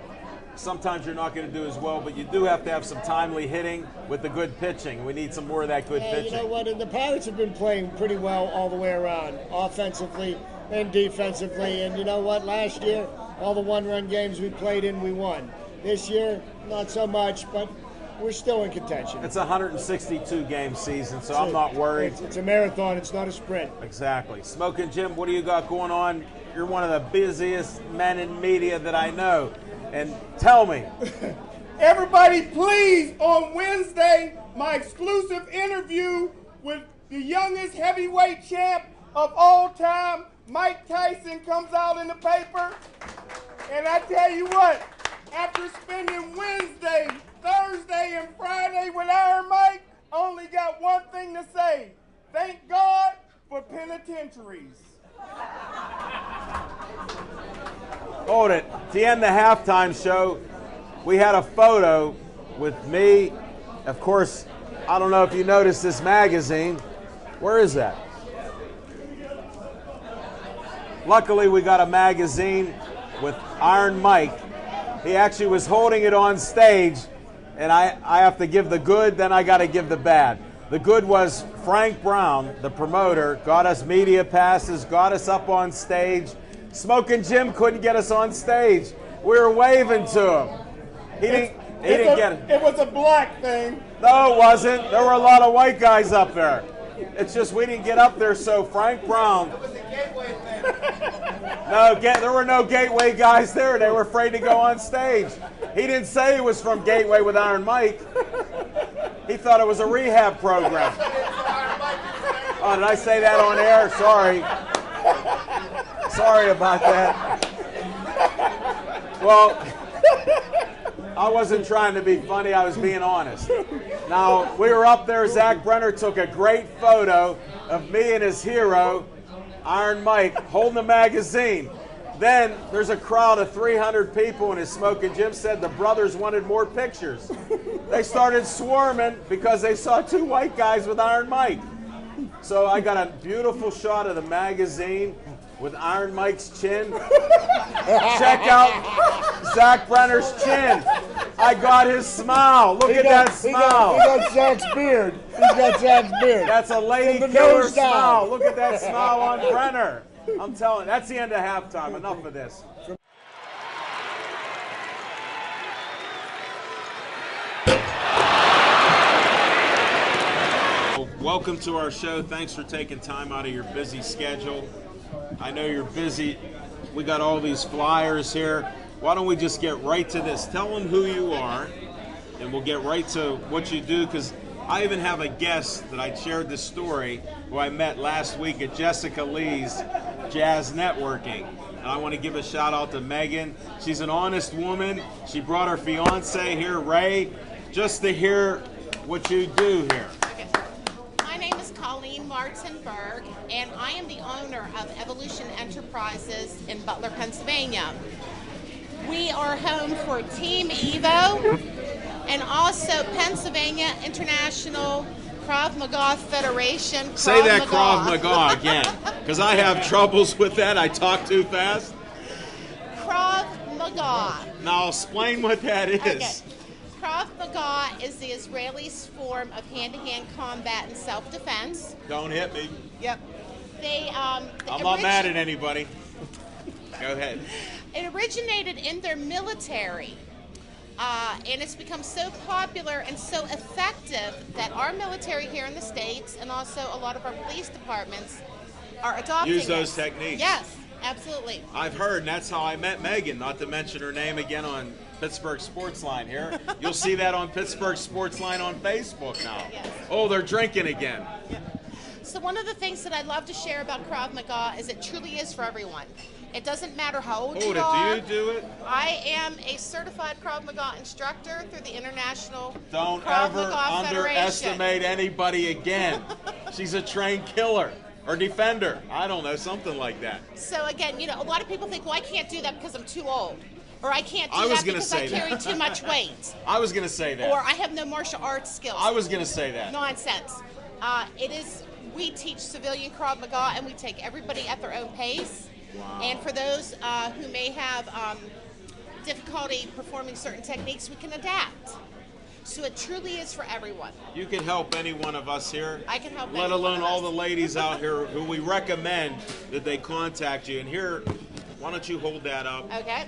Sometimes you're not going to do as well, but you do have to have some timely hitting with the good pitching. We need some more of that good pitching. You know what? And the Pirates have been playing pretty well all the way around, offensively and defensively. And you know what? Last year, all the one-run games we played in, we won. This year, not so much, but we're still in contention. It's a 162-game season, so I'm not worried. It's a marathon. It's not a sprint. Exactly. Smoking Jim, what do you got going on? You're one of the busiest men in media that I know. And tell me. Everybody, please, on Wednesday, my exclusive interview with the youngest heavyweight champ of all time, Mike Tyson, comes out in the paper. And I tell you what, after spending Wednesday, Thursday, and Friday with Iron Mike, I only got one thing to say. Thank God for penitentiaries. Hold it. To end the halftime show, we had a photo with me. Of course, I don't know if you noticed this magazine. Where is that? Luckily, we got a magazine with Iron Mike. He actually was holding it on stage, and I have to give the good, then I got to give the bad. The good was Frank Brown, the promoter, got us media passes, got us up on stage. Smoking Jim couldn't get us on stage. We were waving to him. He didn't get it. It was a black thing. No, it wasn't. There were a lot of white guys up there. It's just we didn't get up there, so Frank Brown. It was a gateway thing. No, there were no Gateway guys there. They were afraid to go on stage. He didn't say he was from Gateway with Iron Mike. He thought it was a rehab program. Oh, did I say that on air? Sorry. Sorry about that. Well, I wasn't trying to be funny. I was being honest. Now, we were up there. Zach Brenner took a great photo of me and his hero, Iron Mike, holding the magazine. Then there's a crowd of 300 people, and his Smoking Jim said the brothers wanted more pictures. They started swarming because they saw two white guys with Iron Mike. So I got a beautiful shot of the magazine with Iron Mike's chin. Check out Zach Brenner's chin. I got his smile. Look at that smile. He got Zach's beard. He's got Zach's beard. That's a lady From the killer nose down. smile. Look at that smile on Brenner. I'm telling you, that's the end of halftime. Enough of this. Welcome to our show. Thanks for taking time out of your busy schedule. I know you're busy. We got all these flyers here. Why don't we just get right to this? Tell them who you are, and we'll get right to what you do, because I even have a guest that I shared this story who I met last week at Jessica Lee's Jazz Networking. And I want to give a shout out to Megan. She's an honest woman. She brought her fiance here, Ray, just to hear what you do here. My name is Colleen Martinberg, and I am the owner of Evolution Enterprises in Butler, Pennsylvania. We are home for Team Evo and also Pennsylvania International Krav Maga Federation. Say that Krav Maga again, because I have troubles with that. I talk too fast. Krav Maga. Now explain what that is. Okay. Krav Maga is the Israelis' form of hand-to-hand combat and self-defense. Don't hit me. Yep. I'm not mad at anybody. Go ahead. It originated in their military, and it's become so popular and so effective that our military here in the States and also a lot of our police departments are adopting Use those it. techniques. Yes, absolutely. I've heard, and that's how I met Megan, not to mention her name again on Pittsburgh Sportsline here. You'll see that on Pittsburgh Sportsline on Facebook now. Yes. Oh, they're drinking again. Yeah. So one of the things that I'd love to share about Krav Maga is it truly is for everyone. It doesn't matter how old you are. Do you do it? I am a certified Krav Maga instructor through the International Don't Krav ever Maga Federation. underestimate anybody again. She's a trained killer or defender. I don't know, something like that. So again, a lot of people think, well, I can't do that because I'm too old. Or I can't do I was that gonna because say I carry that. too much weight. I was going to say that. Or I have no martial arts skills. I was going to say that. Nonsense. We teach civilian Krav Maga, and we take everybody at their own pace. Wow. And for those who may have difficulty performing certain techniques, we can adapt. So it truly is for everyone. You can help any one of us here. I can help Let any alone one of all us. the ladies out here who we recommend that they contact you. And here, why don't you hold that up? Okay.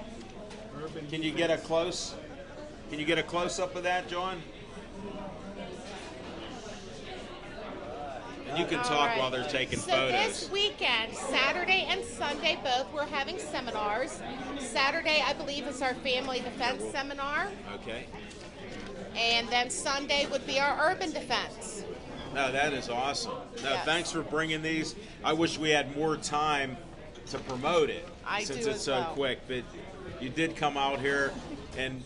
Can you get a close? Can you get a close-up of that, John? And you can All talk right. while they're taking so photos. This weekend, Saturday and Sunday both, we're having seminars. Saturday, I believe, is our family defense seminar. Okay. And then Sunday would be our urban defense. No, that is awesome. No, Yes. Thanks for bringing these. I wish we had more time to promote it I since do it's as so well. quick. But you did come out here and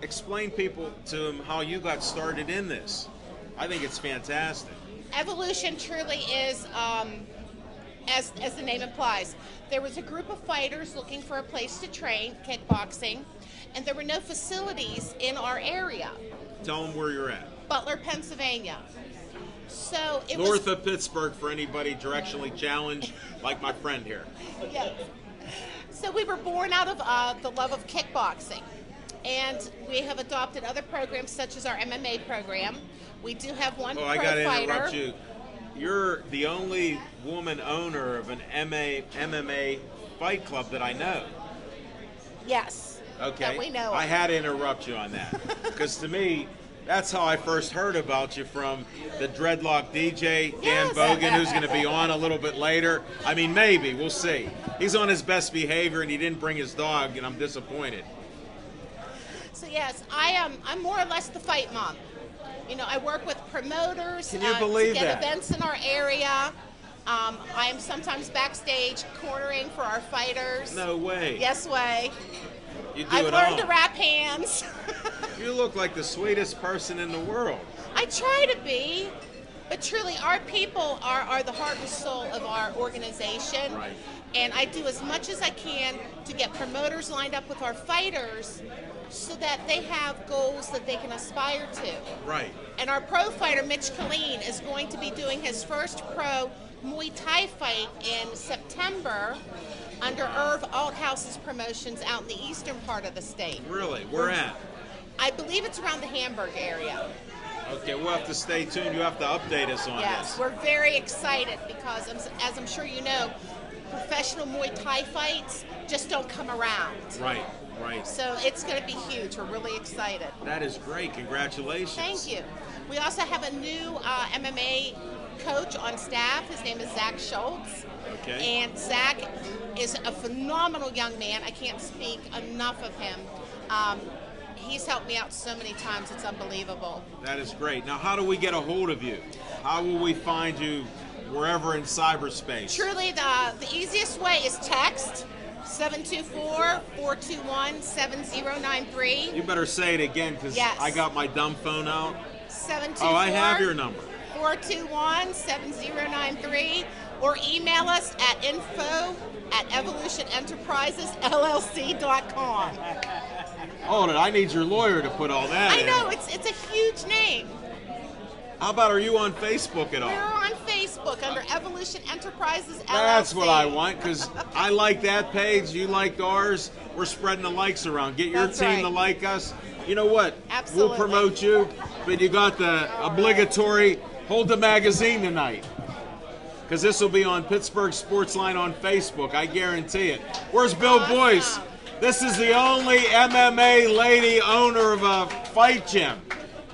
explain people to them how you got started in this. I think it's fantastic. Evolution truly is as the name implies. There was a group of fighters looking for a place to train kickboxing, and there were no facilities in our area. Tell them where you're at. Butler, Pennsylvania. So it North was of Pittsburgh for anybody directionally challenged, like my friend here. yeah. So we were born out of the love of kickboxing, and we have adopted other programs such as our MMA program. We do have one Oh, pro I got to fighter. interrupt you. You're the only woman owner of an MMA fight club that I know. Yes. Okay. That we know I of. had to interrupt you on that. Because to me, that's how I first heard about you, from the Dreadlock DJ, Dan Yes. Bogan, who's going to be on a little bit later. I mean, maybe. We'll see. He's on his best behavior, and he didn't bring his dog, and I'm disappointed. So yes, I'm more or less the fight mom. You know, I work with promoters Can you believe to get that? events in our area. I am sometimes backstage cornering for our fighters. No way. Yes way. You do I've it learned all. to wrap hands. You look like the sweetest person in the world. I try to be, but truly our people are the heart and soul of our organization. Right. And I do as much as I can to get promoters lined up with our fighters so that they have goals that they can aspire to. Right. And our pro fighter, Mitch Killeen, is going to be doing his first pro Muay Thai fight in September under Irv Althouse's promotions out in the eastern part of the state. Really? Where at? I believe it's around the Hamburg area. Okay, we'll have to stay tuned. You have to update us on Yes, this. we're very excited because, as I'm sure you know, professional Muay Thai fights just don't come around. Right, right. So it's going to be huge. We're really excited. That is great. Congratulations. Thank you. We also have a new MMA coach on staff. His name is Zach Schultz. Okay. And Zach is a phenomenal young man. I can't speak enough of him. He's helped me out so many times. It's unbelievable. That is great. Now, how do we get a hold of you? How will we find you wherever in cyberspace? Truly, the easiest way is text 724-421-7093. You better say it again, because Yes. I got my dumb phone out. 724 Oh, I have your number. 421-7093, or email us at info@evolutionenterprisesllc.com. Hold it, I need your lawyer to put all that I in. know, it's a huge name. How about, are you on Facebook at all? We're on Facebook under Evolution Enterprises LLC. That's what I want, because I like that page. You like ours. We're spreading the likes around. Get your That's team right. to like us. You know what? Absolutely. We'll promote you, but you got the obligatory hold the magazine tonight, because this will be on Pittsburgh Sportsline on Facebook. I guarantee it. Where's Bill Awesome. Boyce? This is the only MMA lady owner of a fight gym.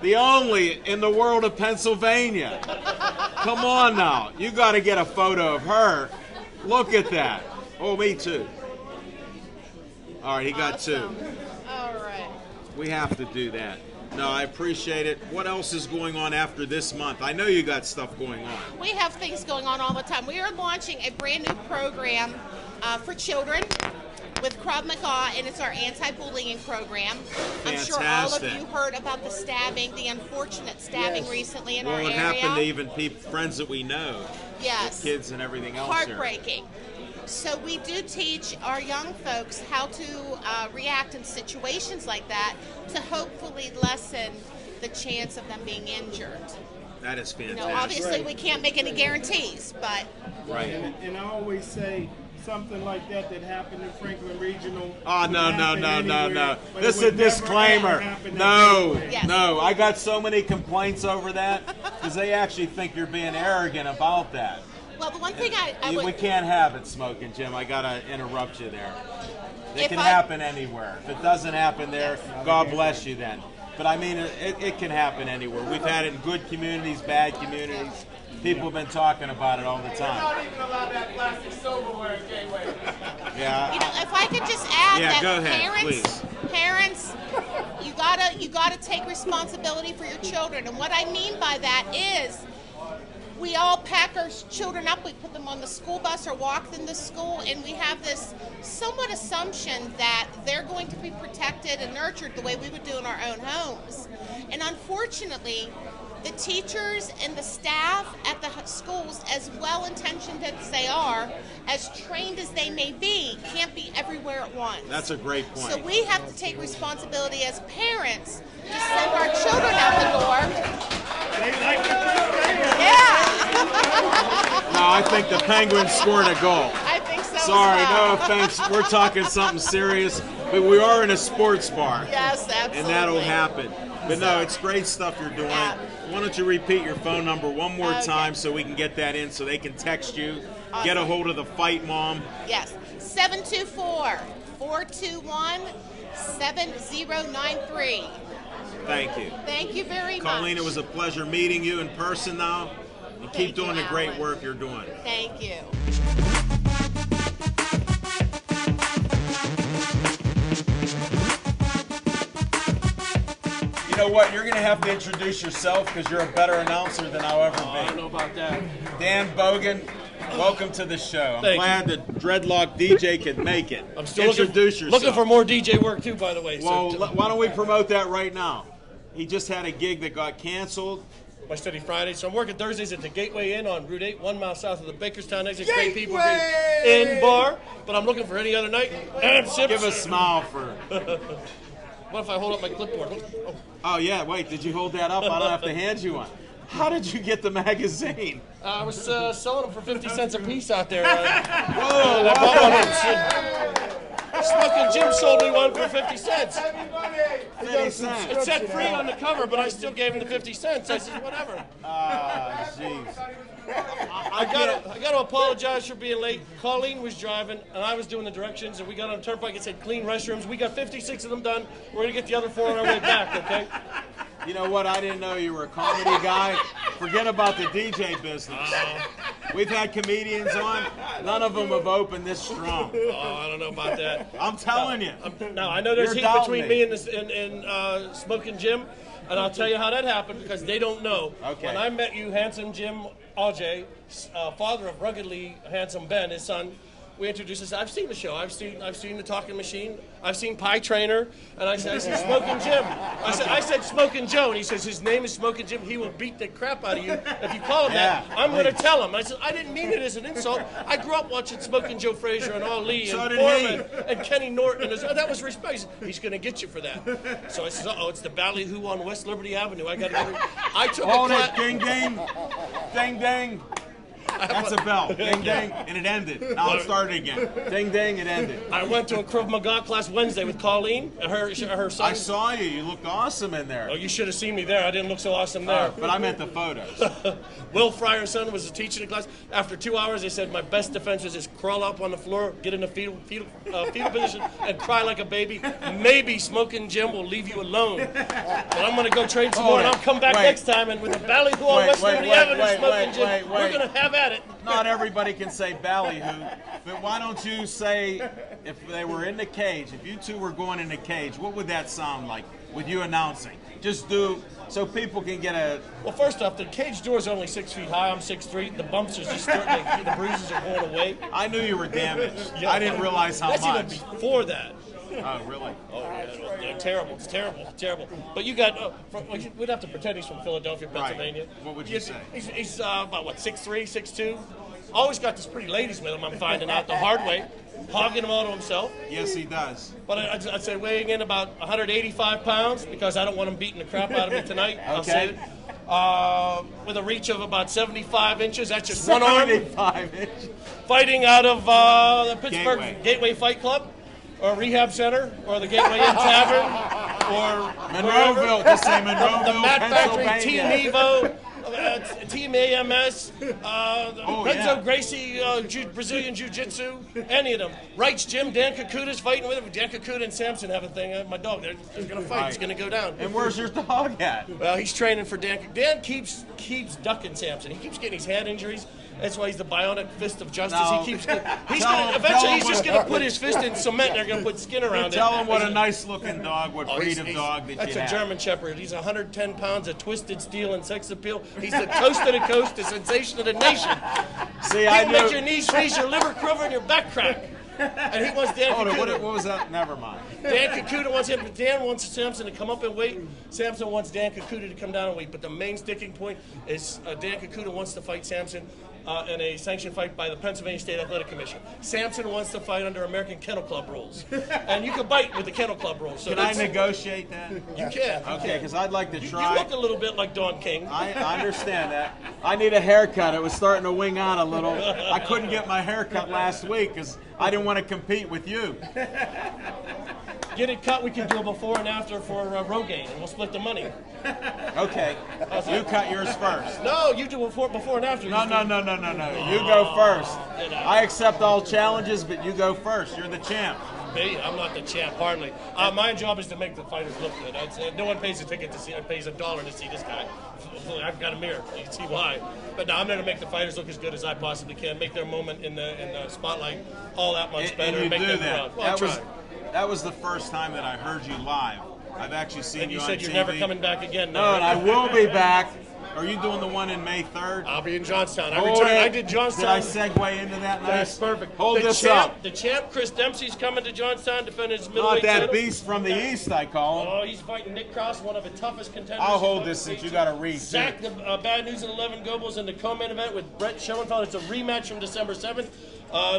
The only in the world of Pennsylvania. Come on now. You got to get a photo of her. Look at that. Oh, me too. All right, he got Awesome. two. All right. We have to do that. No, I appreciate it. What else is going on after this month? I know you got stuff going on. We have things going on all the time. We are launching a brand new program for children with Krav Maga, and it's our anti-bullying program. I'm sure all of Fantastic. you heard about the stabbing, the unfortunate stabbing recently in our Well, it area. happened to even friends that we know, Yes. kids and everything else here. Heartbreaking. So we do teach our young folks how to react in situations like that to hopefully lessen the chance of them being injured. That is You fantastic. know, obviously we can't make any guarantees, but Right. And I always say something like that happened in Franklin Regional. Oh, no, would no, happen no, no, anywhere, no. but This it is a would never disclaimer. ever happen at No, Gateway. Yes. no. I got so many complaints over that because they actually think you're being arrogant about that. well, the one thing I We would can't have it, Smoking Jim. I got to interrupt you there. It If can I- happen anywhere. If it doesn't happen there, God bless you then. But I mean, it can happen anywhere. We've had it in good communities, bad communities. People have been talking about it all the time. even allowed that plastic silverware at Gateway. Yeah. you know, if I could just add Yeah, that go ahead, parents, you gotta take responsibility for your children. And what I mean by that is we all pack our children up, we put them on the school bus or walk them to school, and we have this somewhat assumption that they're going to be protected and nurtured the way we would do in our own homes. And unfortunately, The teachers and the staff at the schools, as well-intentioned as they are, as trained as they may be, can't be everywhere at once. That's a great point. So we have to take responsibility as parents to send our children out the door. Yeah. No, I think the Penguins scored a goal. I think so. Sorry, as well. no offense. We're talking something serious, but we are in a sports bar. Yes, absolutely. And that'll happen. But no, it's great stuff you're doing. Yeah. Why don't you repeat your phone number one more Okay. time so we can get that in so they can text you, get a Awesome. hold of the Fight Mom. Yes, 724-421-7093. Thank you. Thank you very much. Colleen, it was a pleasure meeting you in person now. And keep Thank you, doing the great Alan. work you're doing. Thank you. You know what? You're going to have to introduce yourself because you're a better announcer than I'll ever be. I don't know about that. Dan Bogan, welcome to the show. I'm Thank glad that Dreadlock DJ could make it. I'm still introduce yourself. looking for more DJ work too, by the way. Well, So, why don't we promote that right now? He just had a gig that got canceled. my steady Friday. So I'm working Thursdays at the Gateway Inn on Route 8, 1 mile south of the Bakerstown exit. Great people, great inn bar. But I'm looking for any other night. Give a smile for. What if I hold up my clipboard? Oh. Oh yeah, wait. Did you hold that up? I don't have to hand you one. How did you get the magazine? I was selling them for 50 cents a piece out there. Whoa! I bought one. Smoking Jim sold me one for 50 cents. 50 cents. It said free on the cover, but I still gave him the 50 cents. I said, whatever. Ah, jeez. I got to apologize for being late. Colleen was driving, and I was doing the directions, and we got on the turnpike. It said clean restrooms. We got 56 of them done. We're going to get the other 4 on our way back, okay? You know what? I didn't know you were a comedy guy. Forget about the DJ business. We've had comedians on. None of them have opened this strong. Oh, I don't know about that. I'm telling you. No, I know there's You're heat doubting between me. me and Smoking Jim, and I'll tell you how that happened because they don't know. Okay. When I met you, handsome Jim Ajay, father of ruggedly handsome Ben, his son, we introduced us. I've seen the show. I've seen the Talking Machine. I've seen Pie Trainer, and I said Smoking Jim. I said Smoking Joe, and he says his name is Smoking Jim. He will beat the crap out of you if you call him that. I'm going to tell him. I said I didn't mean it as an insult. I grew up watching Smoking Joe Frazier and Ali So and did Foreman and Kenny Norton. That was respect. He said, he's going to get you for that. So I said, it's the ballyhoo on West Liberty Avenue. I got to get it. I took Hold a it, class. ding ding, ding ding. That's a bell. Ding ding, and it ended. Now it started again. Ding ding, it ended. I went to a Krav Maga class Wednesday with Colleen and her son. I saw you. You looked awesome in there. Oh, you should have seen me there. I didn't look so awesome there. But I meant the photos. Will Fryer's son was a teacher in the class. After 2 hours, they said my best defense was just crawl up on the floor, get in a fetal position, and cry like a baby. Maybe Smoking Jim will leave you alone. But I'm going to go train some more, and I'll come back next time. And with the ballyhoo on West Liberty Avenue, Smoking Jim, we're going to have at it. Not everybody can say ballyhoo, but why don't you say, if they were in the cage, if you two were going in the cage, what would that sound like with you announcing? Just do, so people can get a... Well, first off, the cage door is only 6 feet high. I'm 6'3". The bumps are just starting to, the bruises are going away. I knew you were damaged. I didn't realize how That's much. even before that. Oh, really? Oh, yeah, they're terrible. It's terrible. It's terrible. But you got, we'd have to pretend he's from Philadelphia, Pennsylvania. Right. What would you say? He's about, 6'3", 6'2". Always got this pretty ladies with him, I'm finding out the hard way. Hogging them all to himself. Yes, he does. But I'd say weighing in about 185 pounds because I don't want him beating the crap out of me tonight. I'll say it. With a reach of about 75 inches. That's just one arm. 75 inches. Fighting out of the Pittsburgh Gateway Fight Club, or Rehab Center, or the Gateway Inn Tavern, or Monroeville. Just say Monroeville, the Matt Factory, Pennsylvania. Team Evo, Team AMS, Renzo Gracie, Brazilian Jiu-Jitsu, any of them. Wright's Gym, Dan Kakuta's fighting with him. Dan Kakuta and Samson have a thing. My dog, they're going to fight. Right. It's going to go down. And where's your dog at? Well, he's training for Dan. Dan keeps ducking Samson. He keeps getting his head injuries. That's why he's the bionic fist of justice. No. He keeps. Eventually, he's just going to put his fist in cement. and They're going to put skin around it. Tell him what a nice-looking dog, what breed of dog that that's you a have. German Shepherd. He's 110 pounds of twisted steel and sex appeal. He's the toast of the coast, the sensation of the nation. See, He'll I make knew. your knees freeze, your liver quiver, and your back crack. And he wants Dan Hold on, Kakuta. what was that? Never mind. Dan Kakuta wants him. Dan wants Samson to come up in weight. Samson wants Dan Kakuta to come down in weight. But the main sticking point is Dan Kakuta wants to fight Samson in a sanctioned fight by the Pennsylvania State Athletic Commission. Samson wants to fight under American Kennel Club rules. And you can bite with the Kennel Club rules. So Can I negotiate that? You can. Okay, because I'd like to You try. look a little bit like Don King. I understand that. I need a haircut. It was starting to wing out a little. I couldn't get my haircut last week because I didn't want to compete with you. Get it cut. We can do a before and after for Rogaine, and we'll split the money. Okay, you cut yours first. No, you do before and after. No. You go first. I accept all challenges, but you go first. You're the champ. Me? I'm not the champ, hardly. My job is to make the fighters look good. No one pays a ticket to see. Pays $1 to see this guy. I've got a mirror. You can see why. But no, I'm going to make the fighters look as good as I possibly can. Make their moment in the spotlight all that much better. And you make do them that. proud. Well, That was the first time that I heard you live. I've actually seen and you on said you're TV. never coming back again. No, and I will be back. Are you doing the one in May 3rd? I'll be in Johnstown. Hold it. I did Johnstown. Did I segue into that? That's Nice. perfect. Hold the this champ, up. The champ, Chris Dempsey's coming to Johnstown to defend his Not middleweight that title. beast from the east, I call him. Oh, he's fighting Nick Cross, one of the toughest contenders. I'll hold this since you got to read. Zach, the Bad News and 11 Goebbels in the co-main event with Brett Schoenfeld. It's a rematch from December 7th.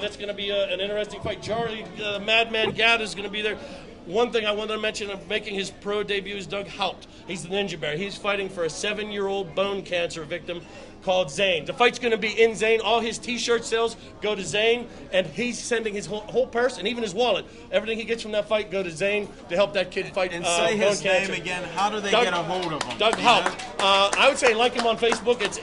That's going to be an interesting fight. Charlie Madman Gadd is going to be there. One thing I wanted to mention of making his pro debut is Doug Haupt. He's the Ninja Bear. He's fighting for a 7-year-old bone cancer victim called Zane. The fight's going to be in Zane. All his T-shirt sales go to Zane, and he's sending his whole purse and even his wallet. Everything he gets from that fight go to Zane to help that kid fight And say bone his cancer. name again. How do they get a hold of him? Doug You know? Haupt. I would say like him on Facebook. It's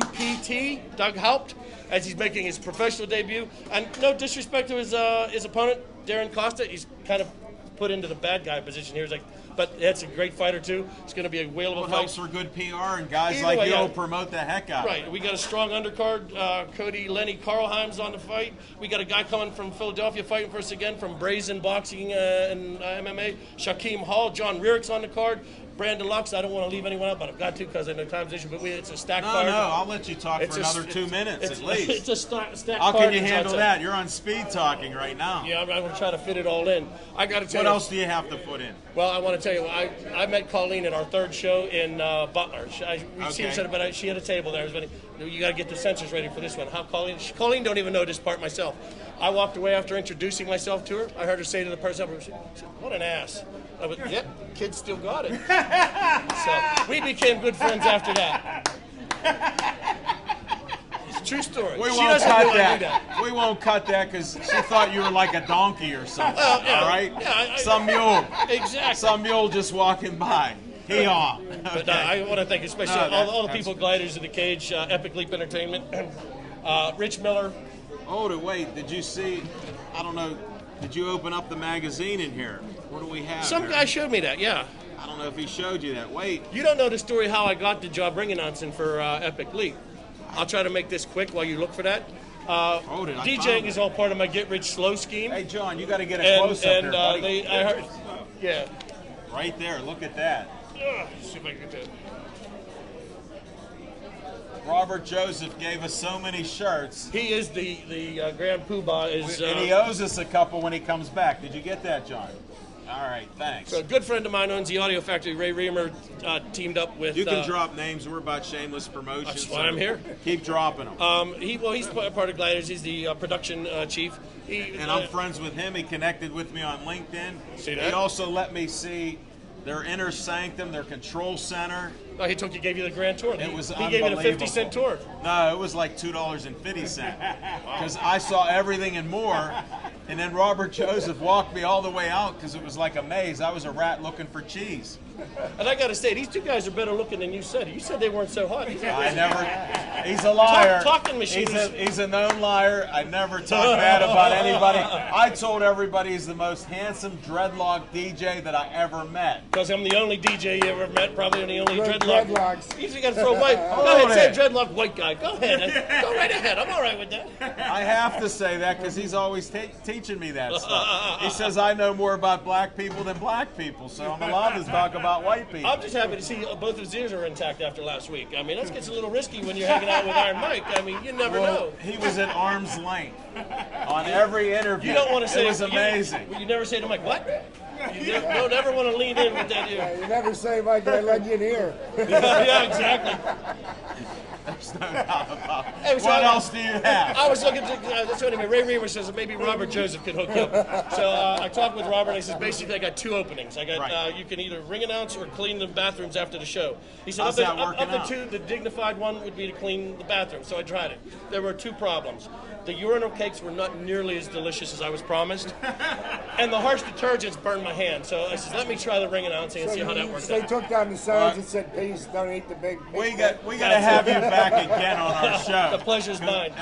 Haupt, Doug Haupt, as he's making his professional debut. And no disrespect to his opponent, Darren Costa. He's kind of put into the bad guy position here. He's like, but that's a great fighter too. It's going to be a whale of a What fight. helps for good PR and guys Either like way, you yeah. will promote the heck out of it. Right. We got a strong undercard. Cody Lenny Karlheim's on the fight. We got a guy coming from Philadelphia fighting for us again from Brazen Boxing and MMA. Shaquem Hall. John Rearick's on the card. Brandon Lux. I don't want to leave anyone out, but I've got to because I know time's issue. But it's a stacked card. No, I'll let you talk It's for a- another 2 minutes it's- at least. It's a stacked How card. can you in handle Johnstown. that? You're on speed talking right now. Yeah, I'm going to try to fit it all in. I got to tell What you. else do you have to put in? Well, I want to tell you, I met Colleen at our third show in Butler. We've seen each other, but she had a table there. You got to get the sensors ready for this one. How Colleen don't even know this part myself. I walked away after introducing myself to her. I heard her say to the person, she said, "What an ass." I went, "Yep, kid still got it." So we became good friends after that. It's a true story. We She won't doesn't cut know I that. do that. We won't cut that because she thought you were like a donkey or something. Well, yeah, all right? yeah, Some mule. Exactly. Some mule just walking by. Hee-haw. But I want to thank especially all the people, gliders in the cage, Epic Leap Entertainment, Rich Miller. Hold it, wait. Did you see? I don't know. Did you open up the magazine in here? What do we have? Some here? guy showed me that, yeah. I don't know if he showed you that. Wait. You don't know the story how I got the job ring announcing for Epic Leap. I'll try to make this quick while you look for that. Hold it. I found DJing it. is all part of my get rich slow scheme. Hey, John, you got to get a close up here, buddy. I heard, yeah. Right there. Look at that. See if I can get that. Robert Joseph gave us so many shirts. He is the Grand Poobah. And he owes us a couple when he comes back. Did you get that, John? All right, thanks. So a good friend of mine owns the Audio Factory. Ray Reamer teamed up with. You can drop names. We're about shameless promotion. That's why I'm here. Keep dropping them. He's part of Gliders. He's the production chief. And I'm friends with him. He connected with me on LinkedIn. See that? He also let me see their inner sanctum, their control center. Oh, he gave you the grand tour. It was he gave you the unbelievable. 50-cent tour. No, it was like $2.50 because I saw everything and more. And then Robert Joseph walked me all the way out because it was like a maze. I was a rat looking for cheese. And I got to say, these two guys are better looking than you said. You said they weren't so hot. I never. He's a liar. Talking machine. He's a known liar. I never talk bad about anybody. I told everybody he's the most handsome dreadlock DJ that I ever met. Because I'm the only DJ you ever met, probably the only dreadlock. Dreadlocks. Usually got to throw white. Go ahead, say dreadlock white guy. Go ahead. Go right ahead. I'm all right with that. I have to say that because he's always teaching me that stuff. He says I know more about black people than black people, so I'm allowed to talk about about white people. I'm just happy to see both his ears are intact after last week. I mean, that gets a little risky when you're hanging out with Iron Mike. I mean, you never know. He was at arm's length on every interview. You don't want to say it was amazing. You never say to Mike, what? You don't ever want to lean in with that ear. You never say, Mike, I let you in here. Yeah, exactly. There's no doubt about it. Hey, so What else do you have? I was looking to, that's what Ray Reaver says that maybe Robert Joseph could hook you up. So I talked with Robert, and he says basically I got two openings. I got you can either ring announce or clean the bathrooms after the show. He said How's that working of the out? two, the dignified one would be to clean the bathroom. So I tried it. There were two problems. The urinal cakes were not nearly as delicious as I was promised, and the harsh detergents burned my hand. So I said, let me try the ring announcing and see how that works They out. took down the signs that said, please don't eat the big. We got to have you back again on our show. The pleasure's mine.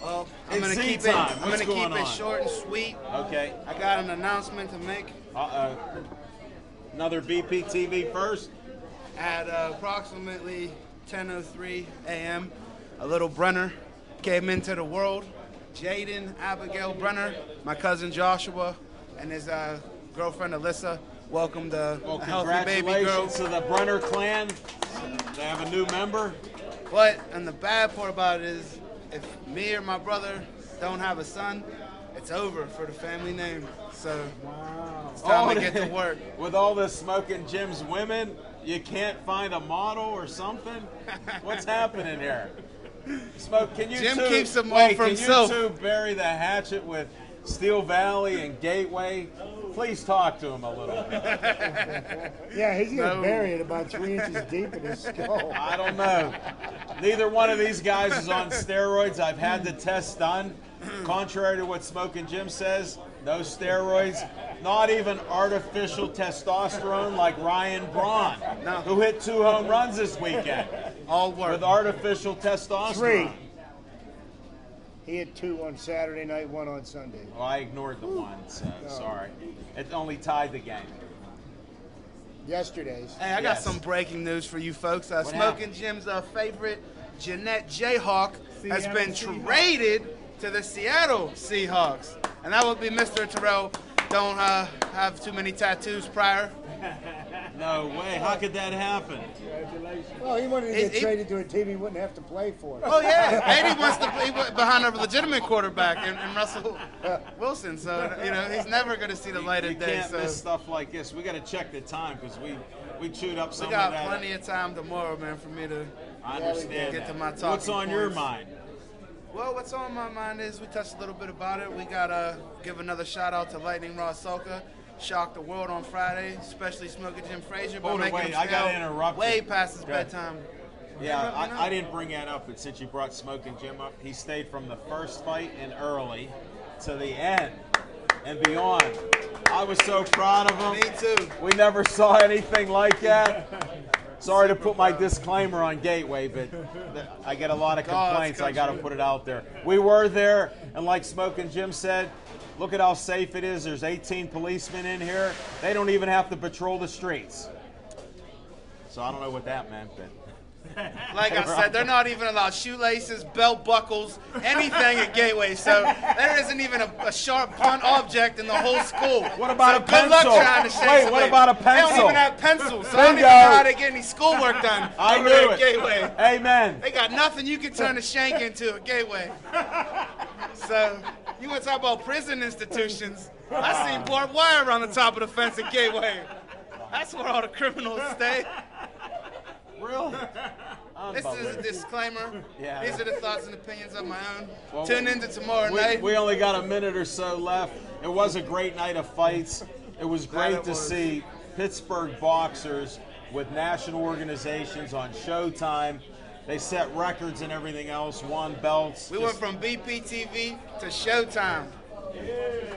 Well, I'm It's gonna keep Z it. time. I'm What's gonna keep going it on? short and sweet. Okay. I got an announcement to make. Uh-oh. Another BPTV first? At approximately 10:03 a.m., a little Brenner came into the world. Jaden Abigail Brenner, my cousin Joshua, and his girlfriend Alyssa welcomed a Well, healthy baby girl. congratulations to the Brenner clan. They have a new member. But, and the bad part about it is, if me or my brother don't have a son, it's over for the family name. So it's time to get to work. With all this Smoking Jim's women, you can't find a model or something? What's happening here? Smoke, can you Jim two, keeps them all for can himself. you two bury the hatchet with Steel Valley and Gateway? Please talk to him a little bit. Yeah, he's going to No. bury it about 3 inches deep in his skull. I don't know. Neither one of these guys is on steroids. I've had the test done. Contrary to what Smoking Jim says, no steroids, not even artificial testosterone like Ryan Braun, No. who hit 2 home runs this weekend All work. with artificial testosterone. 3. He had 2 on Saturday night, 1 on Sunday. Well, I ignored the one, so sorry. It only tied the game. Yesterday's. Hey, I got Yes. some breaking news for you folks. What Smoking happened? Jim's Jeanette Jayhawk has Seattle been Seahawks. traded to the Seattle Seahawks. And that would be Mr. Terrell. Don't have too many tattoos prior. No way. How could that happen? Well, he wanted to get He- traded to a team he wouldn't have to play for. Oh, yeah. And he wants to play behind a legitimate quarterback in Russell Wilson. So, you know, he's never going to see the light You of day. can't So miss stuff like this. We got to check the time because we chewed up some we of got that. plenty of time tomorrow, man, for me to I understand. get to my What's talking on your points. mind? Well, what's on my mind is we touched a little bit about it. We got to give another shout out to Lightning Rod Soka. Shocked the world on Friday, especially Smoking Jim Frazier by Hold it, making wait, him I gotta stay out interrupt way you. past his Okay. bedtime. Yeah, let me know. I didn't bring that up, but since you brought Smoking Jim up, he stayed from the first fight and early to the end and beyond. I was so proud of him. Me too. We never saw anything like that. Sorry to put my disclaimer on Gateway, but I get a lot of God's complaints. I got to country. put it out there. We were there, and like Smoking Jim said, look at how safe it is. There's 18 policemen in here. They don't even have to patrol the streets. So I don't know what that meant, but Like I said, they're not even allowed shoelaces, belt buckles, anything at Gateway. So there isn't even a sharp blunt object in the whole school. What about so a good luck pencil? trying to shake Wait, some what weight. about a They pencil? don't even have pencils, so I don't even Bingo. know how they get any schoolwork done I over knew there it. at Gateway. Amen. They got nothing you can turn a shank into at Gateway. So, you want to talk about prison institutions? I seen barbed wire on the top of the fence at Gateway. That's where all the criminals stay. Really? This is a disclaimer. Yeah. These are the thoughts and opinions of my own. Well, Tune into tomorrow night. We only got a minute or so left. It was a great night of fights. It was great it to was. see Pittsburgh boxers with national organizations on Showtime. They set records and everything else, won belts. We went from BPTV to Showtime.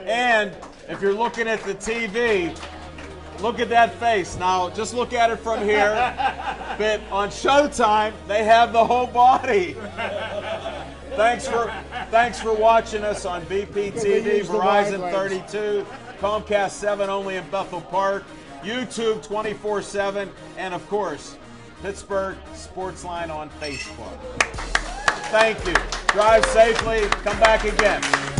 And if you're looking at the TV, look at that face. Now, just look at it from here. But on Showtime, they have the whole body. Thanks for watching us on BPTV, use the Verizon wide lens. 32, Comcast 7 only in Bethel Park, YouTube 24/7, and of course, Pittsburgh Sportsline on Facebook. Thank you. Drive safely. Come back again.